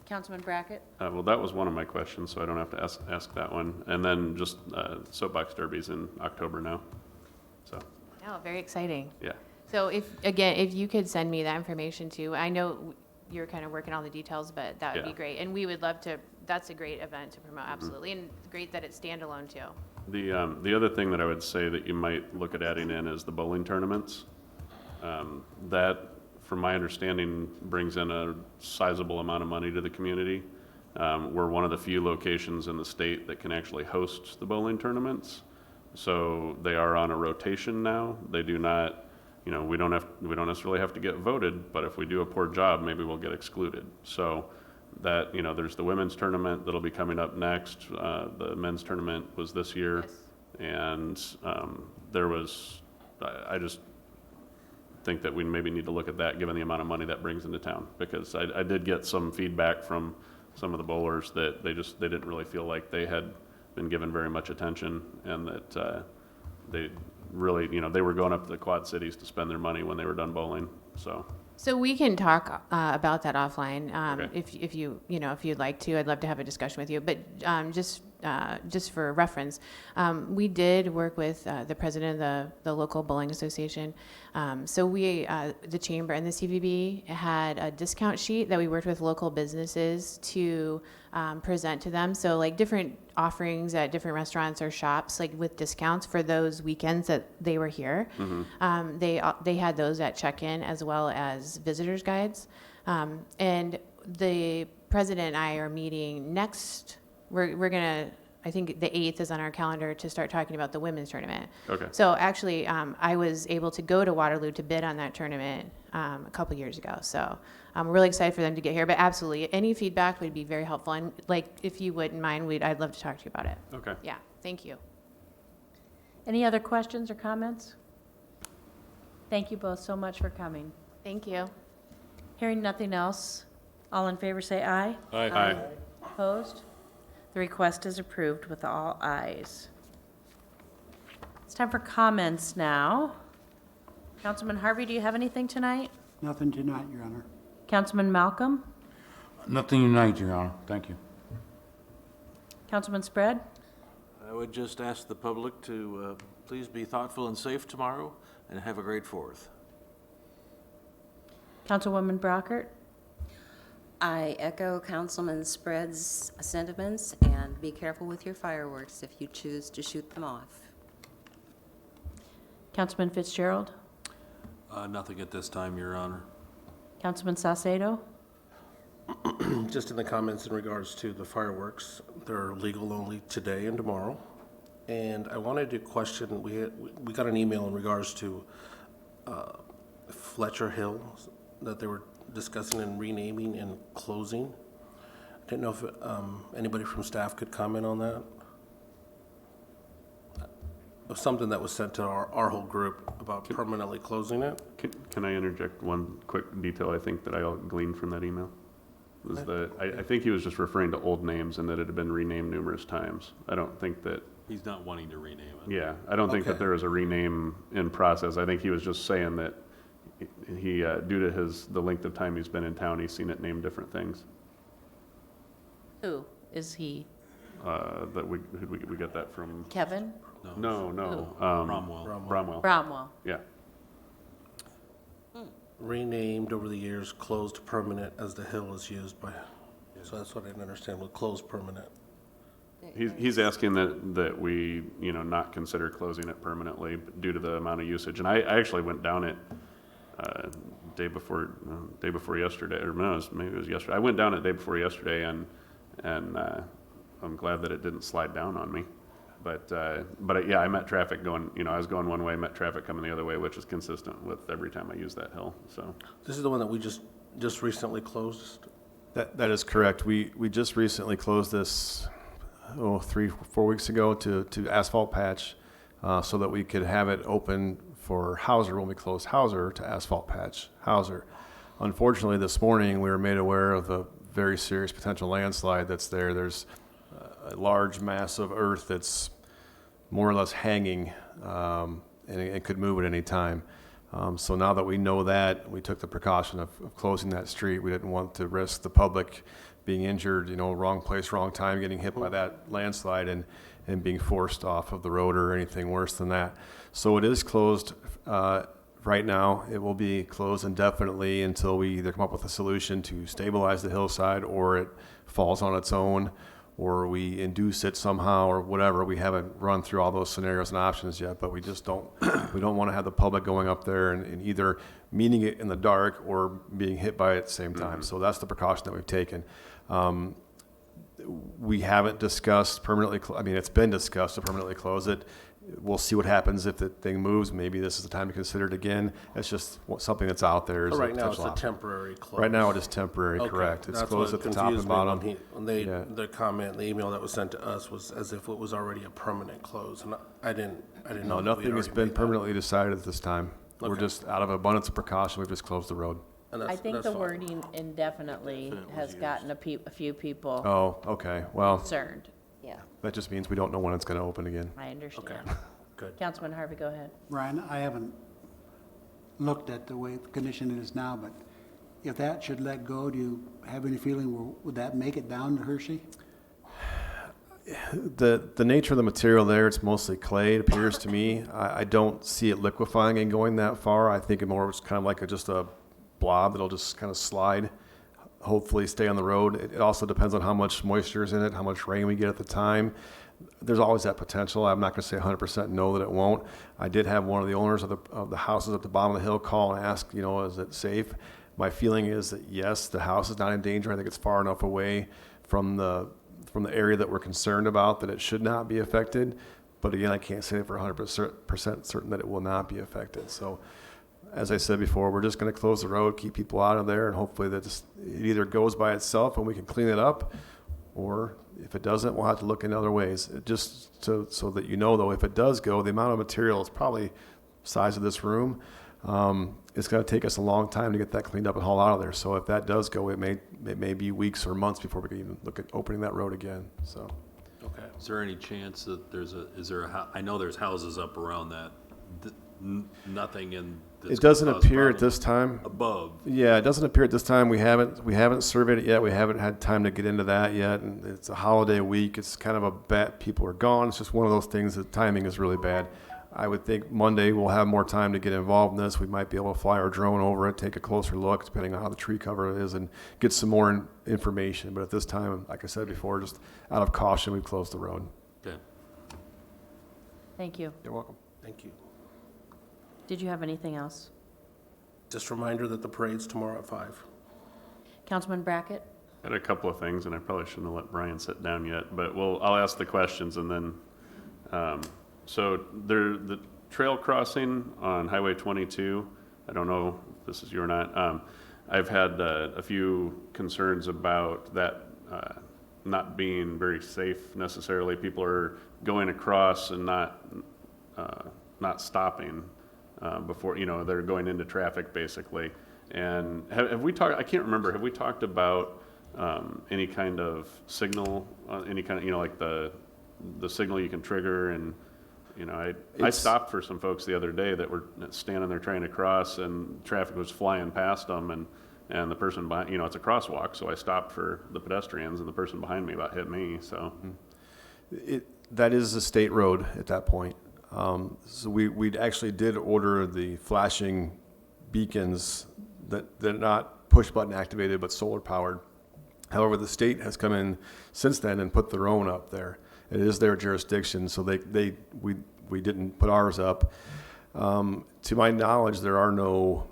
Councilman Brackett? Well, that was one of my questions, so I don't have to ask that one. And then just soapbox derbies in October now. So, Oh, very exciting. yeah. So if you could send me that information too, I know you're kind of working on the details, but that would be Yeah. great. And we would love to, that's a great event to promote, absolutely. And great that it's standalone too. The other thing that I would say that you might look at adding in is the bowling tournaments. That, from my understanding, brings in a sizable amount of money to the community. We're one of the few locations in the state that can actually host the bowling tournaments. So they are on a rotation now. They do not, we don't necessarily have to get voted, but if we do a poor job, maybe we'll get excluded. So that, there's the women's tournament that'll be coming up next. The men's tournament was this year. Yes. And there was, I just think that we maybe need to look at that, given the amount of money that brings into town. Because I did get some feedback from some of the bowlers that they didn't really feel like they had been given very much attention, and that they really, they were going up to the Quad Cities to spend their money when they were done bowling, so. So we can talk about that offline, Okay. if you'd like to. I'd love to have a discussion with you. But just for reference, we did work with the president of the local bowling association. So we, the chamber and the CVB had a discount sheet that we worked with local businesses to present to them. So like different offerings at different restaurants or shops, like with discounts for those weekends that they were here. They had those at check-in as well as visitors guides. And the president and I are meeting next. We're gonna, I think the 8th is on our calendar to start talking about the women's tournament. Okay. So actually, I was able to go to Waterloo to bid on that tournament a couple years ago. So I'm really excited for them to get here. But absolutely, any feedback would be very helpful. And like, if you wouldn't mind, I'd love to talk to you about it. Okay. Yeah, thank you. Any other questions or comments? Thank you both so much for coming. Thank you. Hearing nothing else, all in favor say aye. Aye. Aye. Opposed? The request is approved with all ayes. It's time for comments now. Councilman Harvey, do you have anything tonight? Nothing tonight, Your Honor. Councilman Malcolm? Nothing tonight, Your Honor. Thank you. Councilman Spread? I would just ask the public to please be thoughtful and safe tomorrow, and have a great 4th. Councilwoman Brockert? I echo Councilman Spread's sentiments, and be careful with your fireworks if you choose to shoot them off. Councilman Fitzgerald? Nothing at this time, Your Honor. Councilman Salcedo? Just in the comments in regards to the fireworks, they're legal only today and tomorrow. And I wanted to question, we got an email in regards to Fletcher Hill that they were discussing and renaming and closing. I didn't know if anybody from staff could comment on that. It was something that was sent to our whole group about permanently closing it. Can I interject one quick detail I think that I gleaned from that email? Was that I think he was just referring to old names and that it had been renamed numerous times. I don't think that, He's not wanting to rename it. yeah, I don't think that Okay. there was a rename in process. I think he was just saying that he, due to the length of time he's been in town, he's seen it named different things. Who is he? That we got that from, Kevin? no, Cromwell. Bromwell, Bromwell. yeah. Renamed over the years, closed permanent as the hill is used by, so that's what I didn't understand, with closed permanent. He's asking that we, not consider closing it permanently due to the amount of usage. And I actually went down it day before yesterday, or no, maybe it was yesterday. I went down it day before yesterday, and I'm glad that it didn't slide down on me. But yeah, I met traffic going, I was going one way, met traffic coming the other way, which is consistent with every time I use that hill, so. This is the one that we just recently closed? That is correct. We just recently closed this, 3-4 weeks ago to asphalt patch, so that we could have it open for Hauser when we closed Hauser to asphalt patch Hauser. Unfortunately, this morning, we were made aware of a very serious potential landslide that's there. There's a large mass of earth that's more or less hanging, and it could move at any time. So now that we know that, we took the precaution of closing that street. We didn't want to risk the public being injured, wrong place, wrong time, getting hit by that landslide and being forced off of the road or anything worse than that. So it is closed right now. It will be closed indefinitely until we either come up with a solution to stabilize the hillside, or it falls on its own, or we induce it somehow, or whatever. We haven't run through all those scenarios and options yet, but we just don't want to have the public going up there and either meeting it in the dark or being hit by it at the same time. So that's the precaution that we've taken. We haven't discussed permanently, it's been discussed to permanently close it. We'll see what happens if the thing moves. Maybe this is the time to consider it again. It's just something that's out there. But right now, it's a temporary close. Right now, it is temporary, Okay, correct. It's that's closed what at the top and confused me bottom. when the comment, the email that was sent to us was as if it was already a permanent close, and I didn't know. No, that we'd nothing has already been made that. permanently decided at this time. We're Okay. just, out of abundance of precaution, we've just closed the road. And I that's- think that's the fine. wording indefinitely has gotten a few people Oh, okay. Well, concerned. Yeah. that just means we don't know when it's going to open again. I understand. Okay, good. Councilman Harvey, go ahead. Ryan, I haven't looked at the way the condition it is now, but if that should let go, do you have any feeling, would that make it down to Hershey? The nature of the material there, it's mostly clay, it appears to me. I don't see it liquefying and going that far. I think it more was kind of like just a blob that'll just kind of slide, hopefully stay on the road. It also depends on how much moisture is in it, how much rain we get at the time. There's always that potential. I'm not going to say 100% no that it won't. I did have one of the owners of the houses at the bottom of the hill call and ask, is it safe? My feeling is that yes, the house is not in danger. I think it's far enough away from the area that we're concerned about that it should not be affected. But again, I can't say for 100% certain that it will not be affected. So as I said before, we're just going to close the road, keep people out of there, and hopefully that it either goes by itself and we can clean it up, or if it doesn't, we'll have to look in other ways. Just so that though, if it does go, the amount of material is probably the size of this room. It's gonna take us a long time to get that cleaned up and hauled out of there. So if that does go, it may be weeks or months before we can even look at opening that road again, so. Okay. Is there any chance that I know there's houses up around that, nothing in. It doesn't appear at this time. Above. Yeah, it doesn't appear at this time. We haven't surveyed it yet. We haven't had time to get into that yet. And it's a holiday week. It's kind of a bad, people are gone. It's just one of those things. The timing is really bad. I would think Monday we'll have more time to get involved in this. We might be able to fly our drone over it, take a closer look, depending on how the tree cover is, and get some more information. But at this time, like I said before, just out of caution, we've closed the road. Okay. Thank you. You're welcome. Thank you. Did you have anything else? Just a reminder that the parade's tomorrow at 5. Councilman Brackett? I had a couple of things, and I probably shouldn't have let Brian sit down yet, but I'll ask the questions and then, so the trail crossing on Highway 22, I don't know if this is you or not, I've had a few concerns about that not being very safe necessarily. People are going across and not stopping before, they're going into traffic basically. And have we talked, I can't remember, have we talked about any kind of signal, any kind of, like the signal you can trigger? And, I stopped for some folks the other day that were standing there trying to cross and traffic was flying past them and the person behind, it's a crosswalk, so I stopped for the pedestrians and the person behind me about hit me, so. That is a state road at that point. So we actually did order the flashing beacons that they're not push button activated but solar powered. However, the state has come in since then and put their own up there. It is their jurisdiction, so we didn't put ours up. To my knowledge, there are no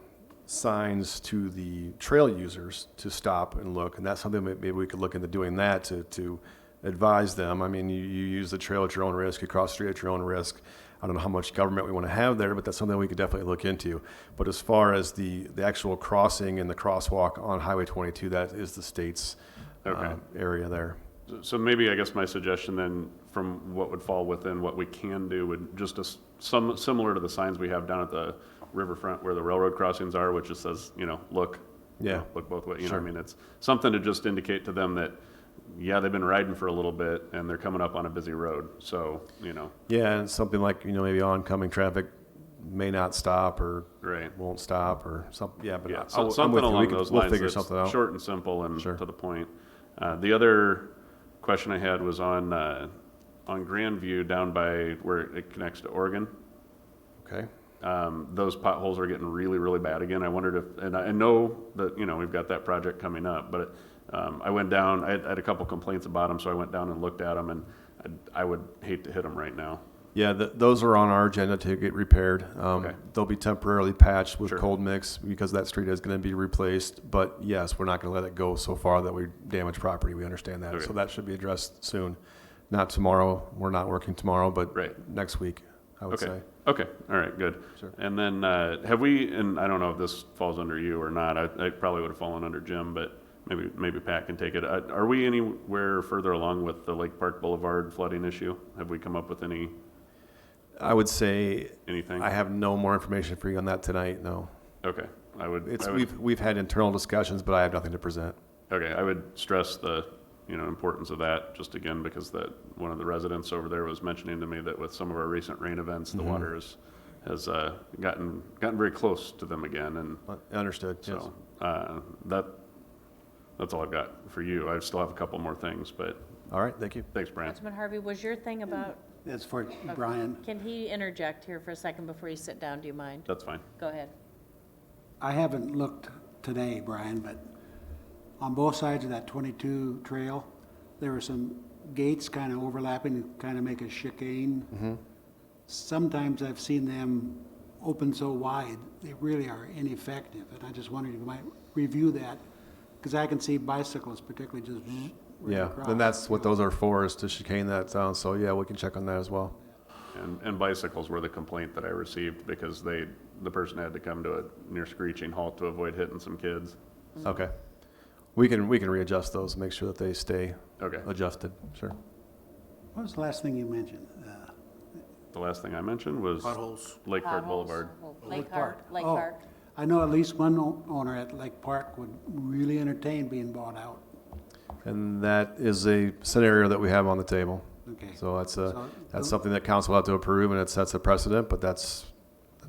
signs to the trail users to stop and look, and that's something maybe we could look into doing that to advise them. I mean, you use the trail at your own risk, you cross the street at your own risk. I don't know how much government we want to have there, but that's something we could definitely look into. But as far as the actual crossing and the crosswalk on Highway 22, that is the state's area there. So maybe, I guess my suggestion then, from what would fall within what we can do, would just similar to the signs we have down at the riverfront where the railroad crossings are, which just says, look, look both ways. Sure. I mean, it's something to just indicate to them that, yeah, they've been riding for a little bit and they're coming up on a busy road. So, Yeah, and something like, maybe oncoming traffic may not stop or right. won't stop or something. Yeah, but Yeah, I'm something with you. along those We'll lines figure that's something out. short and simple and Sure. to the point. The other question I had was on Grandview down by where it connects to Oregon. Okay. Those potholes are getting really, really bad again. I wondered if, and I know that, we've got that project coming up, but I went down, I had a couple complaints about them, so I went down and looked at them, and I would hate to hit them right now. Yeah, those are on our agenda to get repaired. Okay. They'll be temporarily patched with Sure. cold mix because that street is going to be replaced. But yes, we're not going to let it go so far that we damage property. We understand that. Okay. So that should be addressed soon. Not tomorrow. We're not working tomorrow, but Right. next week, I would Okay. say. Okay, all right, good. Sure. And then have we, and I don't know if this falls under you or not, I probably would have fallen under Jim, but maybe Pat can take it. Are we anywhere further along with the Lake Park Boulevard flooding issue? Have we come up with I would say anything? I have no more information for you on that tonight. No. Okay, We've had internal discussions, but I have nothing to present. Okay, I would stress the, importance of that, just again, because one of the residents over there was mentioning to me that with some of our recent rain events, the water has gotten very close to them again, and Understood, yes. so that's all I've got for you. I still have a couple more things, but All right, thank you. thanks, Brian. Councilman Harvey, was your thing about, That's for Brian. can he interject here for a second before you sit down? Do you mind? That's fine. Go ahead. I haven't looked today, Brian, but on both sides of that 22 trail, there were some gates kind of overlapping and kind of make a chicane. Sometimes I've seen them open so wide, they really are ineffective. And I just wondered if you might review that, because I can see bicyclists particularly just right Yeah, across. then that's what those are for, is to chicane that down. So yeah, we can check on that as well. And bicycles were the complaint that I received because the person had to come to a near screeching halt to avoid hitting some kids. Okay. We can readjust those and make sure that they stay Okay. adjusted. Sure. What was the last thing you mentioned? the last thing I mentioned was Potholes. Lake Park Potholes. Boulevard. Lake Park, Lake Oh, Park. I know at least one owner at Lake Park would really entertain being bought out. And that is a scenario that we have on the table. Okay. So that's So- something that council will have to approve, and it sets a precedent, but that's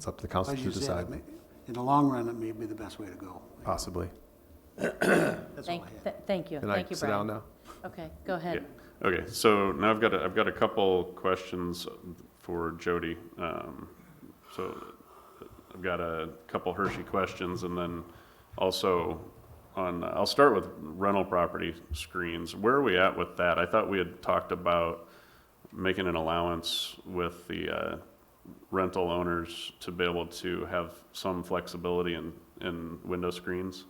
up to the council As to you said, decide, in the long run, it may be the best way to go. possibly. That's all I Thank, had. thank you, Can I thank you, sit down Brian. now? Okay, go ahead. Yeah. Okay, so now I've got a couple questions for Jody. So I've got a couple Hershey questions, and then also I'll start with rental property screens. Where are we at with that? I thought we had talked about making an allowance with the rental owners to be able to have some flexibility in window screens.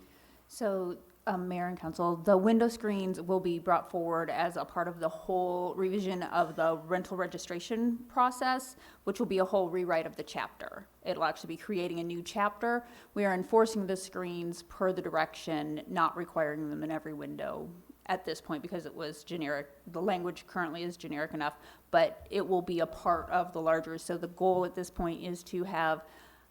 So, Mayor and Council, the window screens will be brought forward as a part of the whole revision of the rental registration process, which will be a whole rewrite of the chapter. It'll actually be creating a new chapter. We are enforcing the screens per the direction, not requiring them in every window at this point because it was generic. The language currently is generic enough, but it will be a part of the larger. So the goal at this point is to have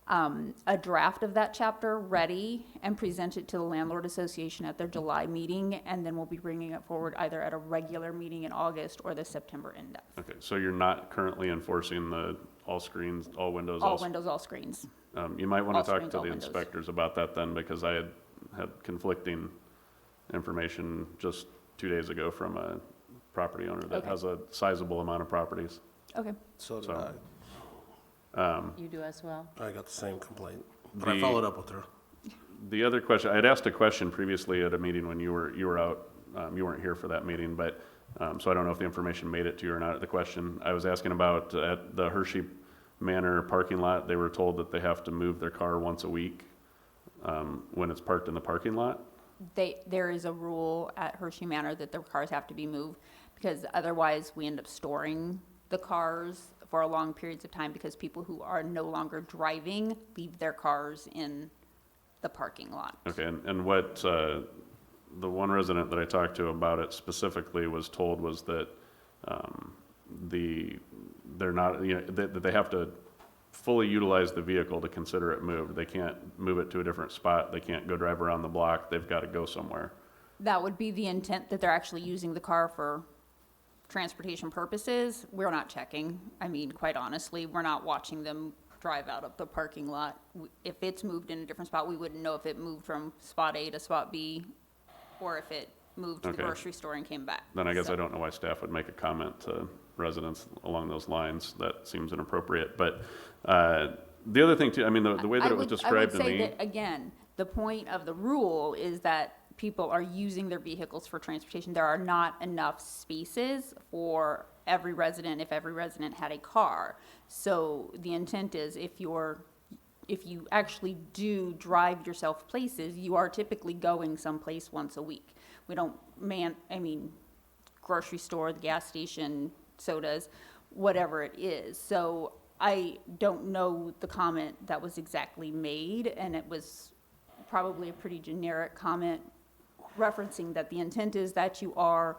a draft of that chapter ready and present it to the Landlord Association at their July meeting, and then we'll be bringing it forward either at a regular meeting in August or the September in-depth. Okay, so you're not currently enforcing the all screens, all windows, All windows, all screens. You might want all to talk screens, to all the windows. inspectors about that then, because I had conflicting information just 2 days ago from a property owner that Okay. has a sizable amount of properties. Okay. So did So- You do as well? I got the same complaint, but I The- followed up with her. The other question, I had asked a question previously at a meeting when you were out, you weren't here for that meeting, but, so I don't know if the information made it to you or not, the question. I was asking about at the Hershey Manor parking lot, they were told that they have to move their car once a week, when it's parked in the parking lot. There is a rule at Hershey Manor that their cars have to be moved because otherwise we end up storing the cars for long periods of time because people who are no longer driving leave their cars in the parking lot. Okay, and what, the one resident that I talked to about it specifically was told was that, they're not, you know, that they have to fully utilize the vehicle to consider it moved. They can't move it to a different spot. They can't go drive around the block. They've got to go somewhere. That would be the intent, that they're actually using the car for transportation purposes. We're not checking. I mean, quite honestly, we're not watching them drive out of the parking lot. If it's moved in a different spot, we wouldn't know if it moved from spot A to spot B or if it moved to the Okay. grocery store and came back. Then I guess So- I don't know why staff would make a comment to residents along those lines. That seems inappropriate. But the other thing too, I mean, the way that it was described to I would say me. that, again, the point of the rule is that people are using their vehicles for transportation. There are not enough spaces for every resident if every resident had a car. So the intent is if you actually do drive yourself places, you are typically going someplace once a week. We don't grocery store, the gas station, sodas, whatever it is. So I don't know the comment that was exactly made, and it was probably a pretty generic comment referencing that the intent is that you are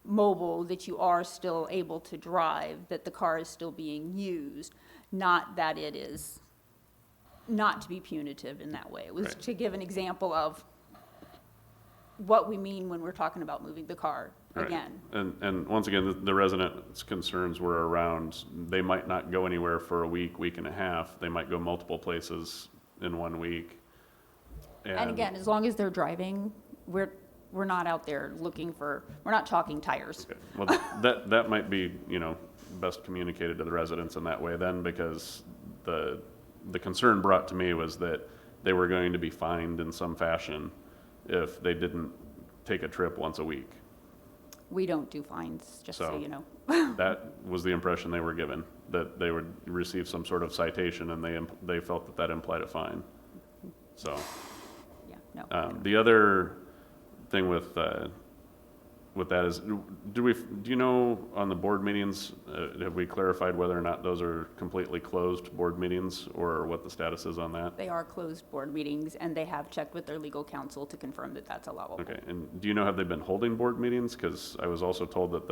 mobile, that you are still able to drive, that the car is still being used, not that it is not to be punitive in that way. It was Right. to give an example of what we mean when we're talking about moving the car Right. again. And once again, the residents' concerns were around, they might not go anywhere for a week, week and a half. They might go multiple places in 1 week. And again, as long as they're driving, we're not out there looking for, we're not chalking tires. Okay. Well, that might be, you know, best communicated to the residents in that way then, because the concern brought to me was that they were going to be fined in some fashion if they didn't take a trip once a week. We don't do fines, just so So- you know. That was the impression they were given, that they would receive some sort of citation, and they felt that implied a fine. So, Yeah, no. the other thing with with that is, do you know on the board meetings, have we clarified whether or not those are completely closed board meetings or what the status is on that? They are closed board meetings, and they have checked with their legal counsel to confirm that that's allowable. Okay, and do you know, have they been holding board meetings? Because I was also told that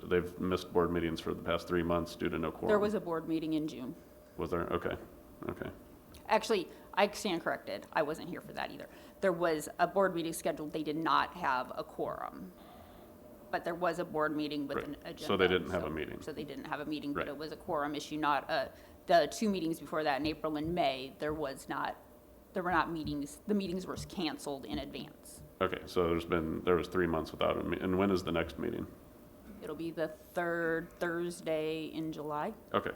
they've missed board meetings for the past 3 months due to no quorum. There was a board meeting in June. Was there? Okay, okay. Actually, I stand corrected. I wasn't here for that either. There was a board meeting scheduled. They did not have a quorum. But there was a board meeting with Right. an agenda. So they didn't have a meeting. So they didn't have a meeting, but Right. it was a quorum issue, not the 2 meetings before that in April and May. There were not meetings. The meetings were canceled in advance. Okay, so there was 3 months without a meeting. And when is the next meeting? It'll be the 3rd Thursday in July. Okay.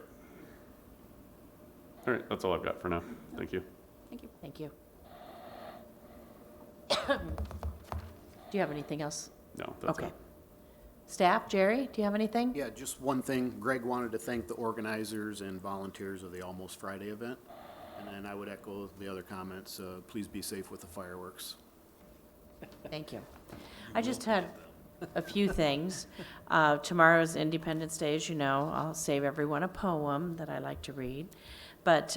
All right, that's all I've got for now. Thank you. Thank you. Thank you. Do you have anything else? No, that's Okay. it. Staff, Jerry, do you have anything? Yeah, just one thing. Greg wanted to thank the organizers and volunteers of the Almost Friday event. And then I would echo the other comments. Please be safe with the fireworks. Thank you. I just had a few things. Tomorrow's Independence Day, as you know. I'll save everyone a poem that I like to read. But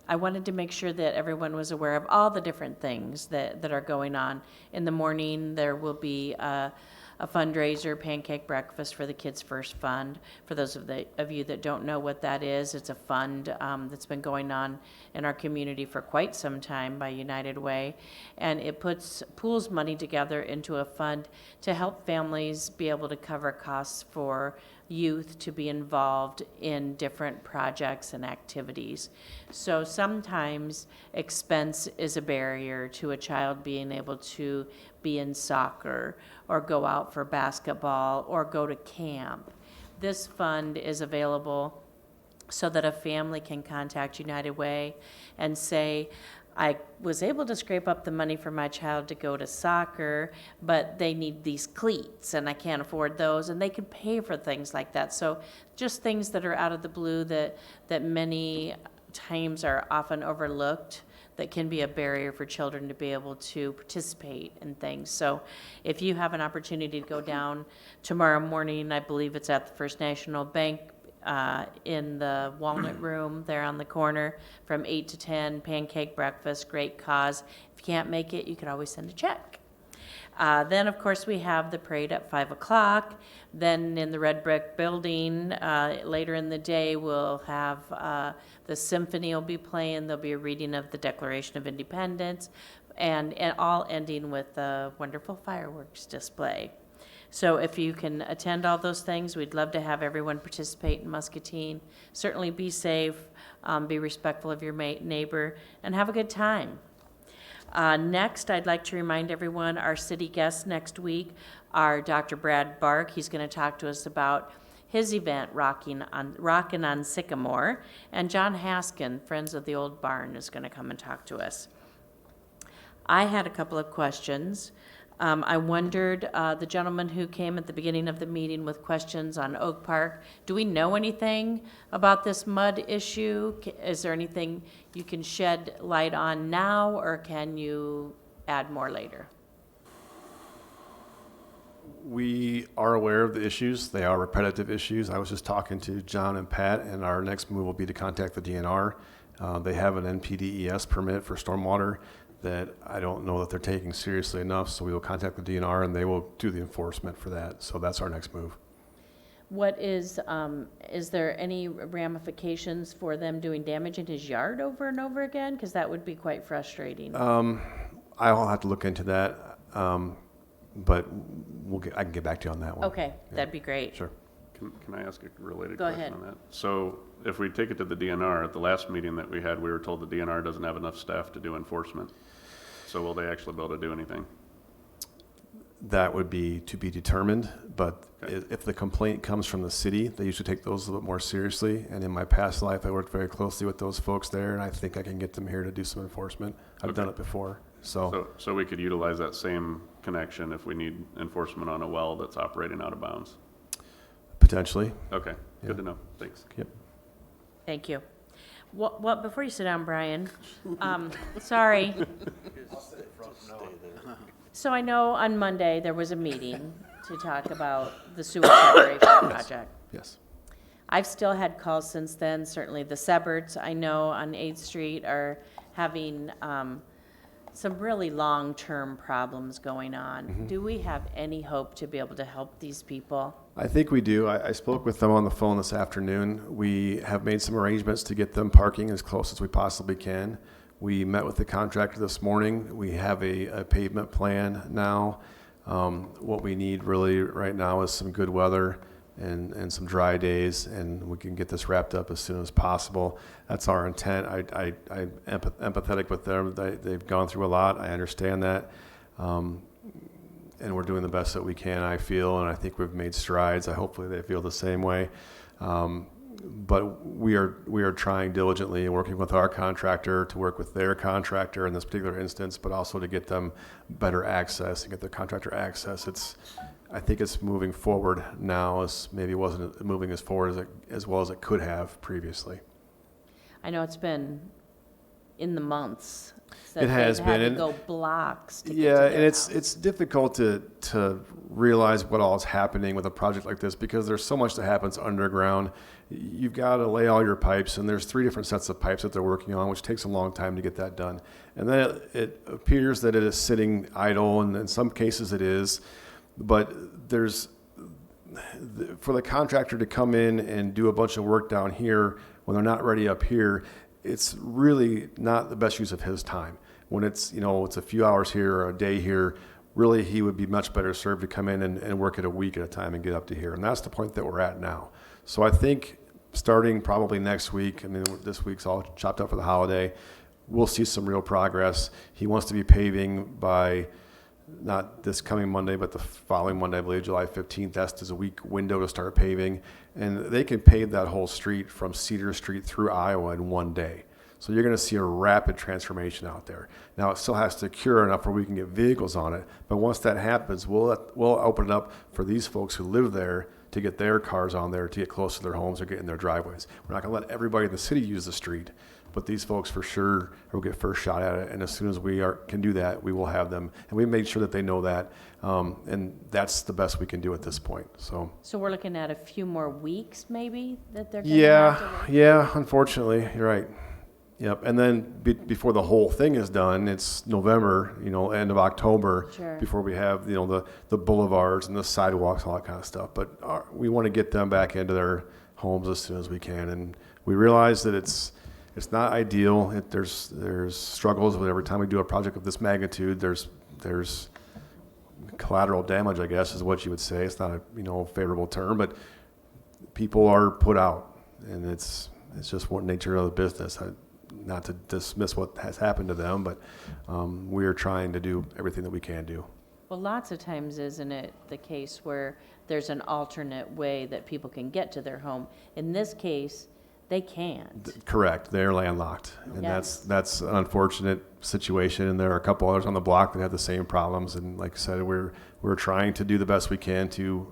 I wanted to make sure that everyone was aware of all the different things that are going on. In the morning, there will be a fundraiser, pancake breakfast for the Kids First Fund. For those of you that don't know what that is, it's a fund that's been going on in our community for quite some time by United Way. And it pools money together into a fund to help families be able to cover costs for youth to be involved in different projects and activities. So sometimes expense is a barrier to a child being able to be in soccer or go out for basketball or go to camp. This fund is available so that a family can contact United Way and say, I was able to scrape up the money for my child to go to soccer, but they need these cleats and I can't afford those, and they can pay for things like that. So just things that are out of the blue that many times are often overlooked, that can be a barrier for children to be able to participate in things. So if you have an opportunity to go down tomorrow morning, I believe it's at the First National Bank in the Walnut Room there on the corner from 8 to 10, pancake breakfast, great cause. If you can't make it, you could always send a check. Then, of course, we have the parade at 5 o'clock. Then in the Red Brick Building, later in the day, we'll have the symphony will be playing. There'll be a reading of the Declaration of Independence, and all ending with a wonderful fireworks display. So if you can attend all those things, we'd love to have everyone participate in Muscatine. Certainly be safe, be respectful of your neighbor, and have a good time. Next, I'd like to remind everyone, our city guests next week are Dr. Brad Bark. He's going to talk to us about his event, Rockin' on Sycamore, and John Haskin, Friends of the Old Barn, is going to come and talk to us. I had a couple of questions. I wondered, the gentleman who came at the beginning of the meeting with questions on Oak Park, do we know anything about this mud issue? Is there anything you can shed light on now, or can you add more later? We are aware of the issues. They are repetitive issues. I was just talking to John and Pat, and our next move will be to contact the DNR. They have an NPDES permit for stormwater that I don't know that they're taking seriously enough, so we will contact the DNR and they will do the enforcement for that. So that's our next move. What is there any ramifications for them doing damage in his yard over and over again? Because that would be quite frustrating. I'll have to look into that, but I can get back to you on that one. Okay, that'd be great. Sure. Can I ask a related Go question ahead. on that? So if we take it to the DNR, at the last meeting that we had, we were told the DNR doesn't have enough staff to do enforcement. So will they actually be able to do anything? That would be to be determined, but if the complaint comes from the city, they usually take those a little bit more seriously. And in my past life, I worked very closely with those folks there, and I think I can get them here to do some enforcement. I've done it before, so. So we could utilize that same connection if we need enforcement on a well that's operating out of bounds? Potentially. Okay, Yeah. good to know. Thanks. Yep. Thank you. What, before you sit down, Brian, sorry. So I know on Monday there was a meeting to talk about the sewer separation project. Yes. I've still had calls since then. Certainly the Seberts, I know, on 8th Street are having some really long-term problems going on. Do we have any hope to be able to help these people? I think we do. I spoke with them on the phone this afternoon. We have made some arrangements to get them parking as close as we possibly can. We met with the contractor this morning. We have a pavement plan now. What we need really right now is some good weather and some dry days, and we can get this wrapped up as soon as possible. That's our intent. I'm empathetic with them. They've gone through a lot. I understand that. And we're doing the best that we can, I feel, and I think we've made strides. Hopefully they feel the same way. But we are trying diligently and working with our contractor to work with their contractor in this particular instance, but also to get them better access and get the contractor access. I think it's moving forward now, as maybe it wasn't moving as forward as well as it could have previously. I know it's been in the months. It has been. Had to go blocks to get to Yeah, their and house. it's difficult to realize what all is happening with a project like this because there's so much that happens underground. You've got to lay all your pipes, and there's 3 different sets of pipes that they're working on, which takes a long time to get that done. And then it appears that it is sitting idle, and in some cases it is. But for the contractor to come in and do a bunch of work down here when they're not ready up here, it's really not the best use of his time. When it's a few hours here or a day here, really he would be much better served to come in and work it a week at a time and get up to here. And that's the point that we're at now. So I think starting probably next week, this week's all chopped up for the holiday, we'll see some real progress. He wants to be paving by not this coming Monday, but the following Monday, I believe, July 15th. That's just a week window to start paving. And they can pave that whole street from Cedar Street through Iowa in one day. So you're going to see a rapid transformation out there. Now, it still has to cure enough where we can get vehicles on it. But once that happens, we'll open it up for these folks who live there to get their cars on there, to get close to their homes or get in their driveways. We're not going to let everybody in the city use the street. But these folks for sure will get first shot at it, and as soon as we can do that, we will have them. And we made sure that they know that, and that's the best we can do at this point. So we're looking at a few more weeks, maybe, that they're going to have to wait? Yeah, unfortunately, you're right. Yep, and then before the whole thing is done, it's November, end of October, Sure. before we have, the boulevards and the sidewalks, all that kind of stuff. But we want to get them back into their homes as soon as we can, and we realize that it's not ideal. There's struggles with every time we do a project of this magnitude. There's collateral damage, I guess, is what you would say. It's not a favorable term, but people are put out, and it's just what nature of the business. Not to dismiss what has happened to them, but we are trying to do everything that we can do. Well, lots of times, isn't it the case where there's an alternate way that people can get to their home? In this case, they can't. Correct. They're landlocked, and Yes. that's an unfortunate situation. And there are a couple others on the block that have the same problems. And like I said, we're trying to do the best we can to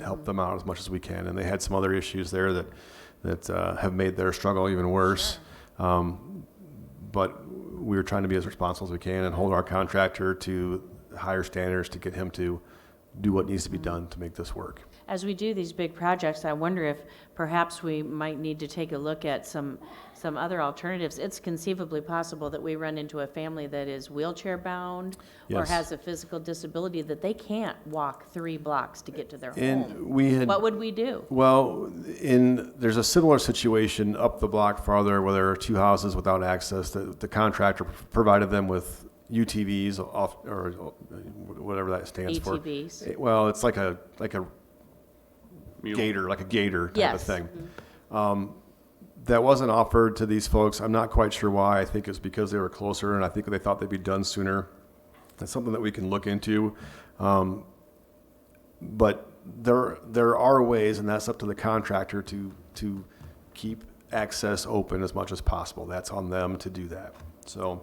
help them out as much as we can. And they had some other issues there that have made their struggle even worse. But we're trying to be as responsible as we can and hold our contractor to higher standards to get him to do what needs to be done to make this work. As we do these big projects, I wonder if perhaps we might need to take a look at some other alternatives. It's conceivably possible that we run into a family that is wheelchair bound or Yes. has a physical disability that they can't walk 3 blocks to get to their And home. What would we do? Well, there's a similar situation up the block farther where there are 2 houses without access. The contractor provided them with UTVs or whatever that stands for. ATVs. Well, it's like a gator type Yes. of thing. That wasn't offered to these folks. I'm not quite sure why. I think it's because they were closer, and I think they thought they'd be done sooner. That's something that we can look into. But there are ways, and that's up to the contractor to keep access open as much as possible. That's on them to do that. So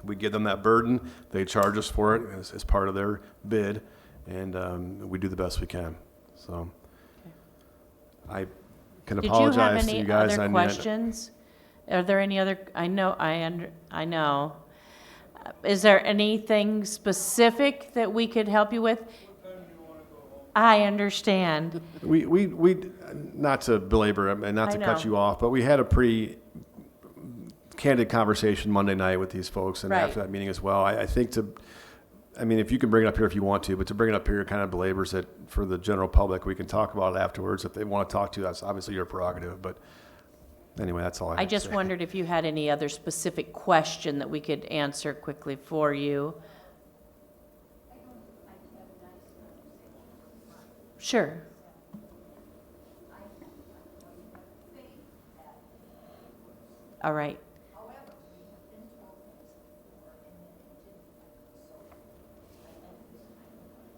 we give them that burden. They charge us for it as part of their bid, and we do the best we can. So I can apologize to you guys. Did you have any other questions? Are there any other, I know. Is there anything specific that we could help you with? I understand. We, not to belabor it and not to I cut know. you off, but we had a pretty candid conversation Monday night with these folks and Right. after that meeting as well. I think if you can bring it up here if you want to, but to bring it up here kind of belabors it for the general public. We can talk about it afterwards. If they want to talk to you, that's obviously your prerogative, but anyway, that's all I have I to just say. wondered if you had any other specific question that we could answer quickly for you. Sure. All right.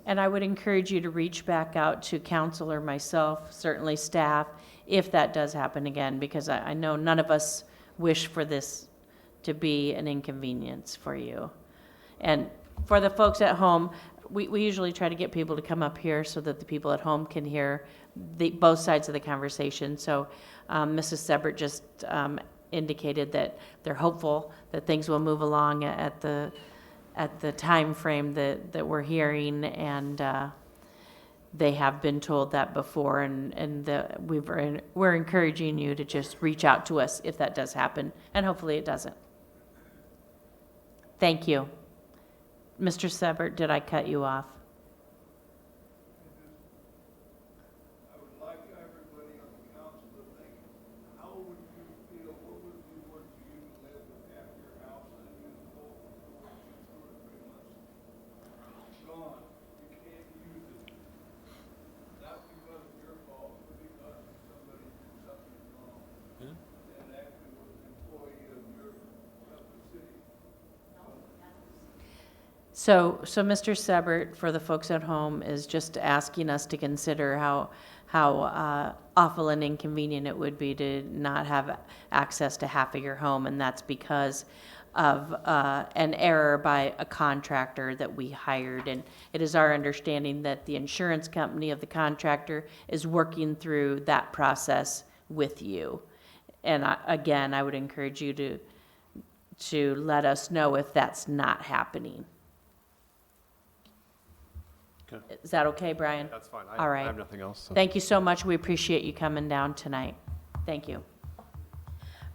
And I would encourage you to reach back out to council or myself, certainly staff, if that does happen again, because I know none of us wish for this to be an inconvenience for you. And for the folks at home, we usually try to get people to come up here so that the people at home can hear both sides of the conversation. So Mrs. Sebert just indicated that they're hopeful that things will move along at the time frame that we're hearing, and they have been told that before, and we're encouraging you to just reach out to us if that does happen, and hopefully it doesn't. Thank you. Mr. Sebert, did I cut you off? So Mr. Sebert, for the folks at home, is just asking us to consider how awful and inconvenient it would be to not have access to half of your home, and that's because of an error by a contractor that we hired. And it is our understanding that the insurance company of the contractor is working through that process with you. And again, I would encourage you to let us know if that's not happening. Okay. Is that okay, Brian? That's fine. All right. I have nothing else. So. Thank you so much. We appreciate you coming down tonight. Thank you.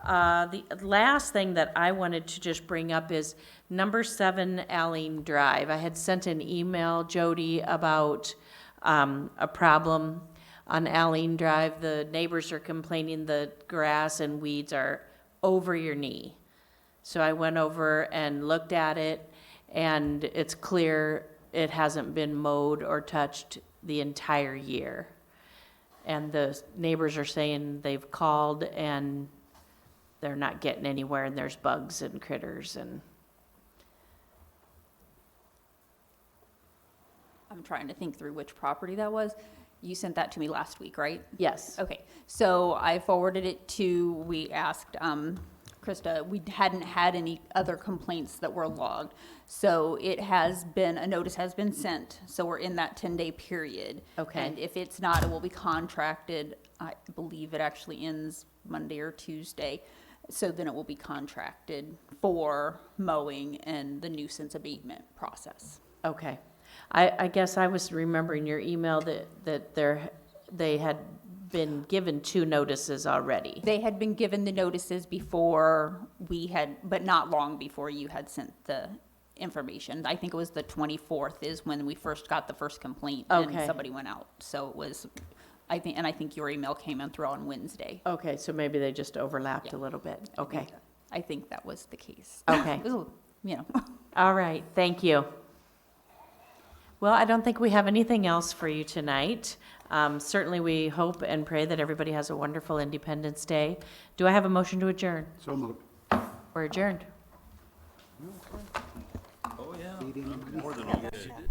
The last thing that I wanted to just bring up is number 7 Alling Drive. I had sent an email, Jody, about a problem on Alling Drive. The neighbors are complaining the grass and weeds are over your knee. So I went over and looked at it, and it's clear it hasn't been mowed or touched the entire year. And the neighbors are saying they've called and they're not getting anywhere, and there's bugs and critters and. I'm trying to think through which property that was. You sent that to me last week, right? Yes. Okay, so I forwarded it to, we asked Krista, we hadn't had any other complaints that were logged. So it has been, a notice has been sent, so we're in that 10-day period. Okay. And if it's not, it will be contracted. I believe it actually ends Monday or Tuesday. So then it will be contracted for mowing and the nuisance abatement process. Okay. I guess I was remembering your email that they had been given 2 notices already. They had been given the notices before we had, but not long before you had sent the information. I think it was the 24th is when we first got the first complaint and Okay. somebody went out. So it was, I think your email came in through on Wednesday. Okay, so maybe they just overlapped a little bit. Okay. I think that was the case. Okay. It was, you know. All right, thank you. Well, I don't think we have anything else for you tonight. Certainly, we hope and pray that everybody has a wonderful Independence Day. Do I have a motion to adjourn? So moved. We're adjourned. Oh, yeah. More than you did.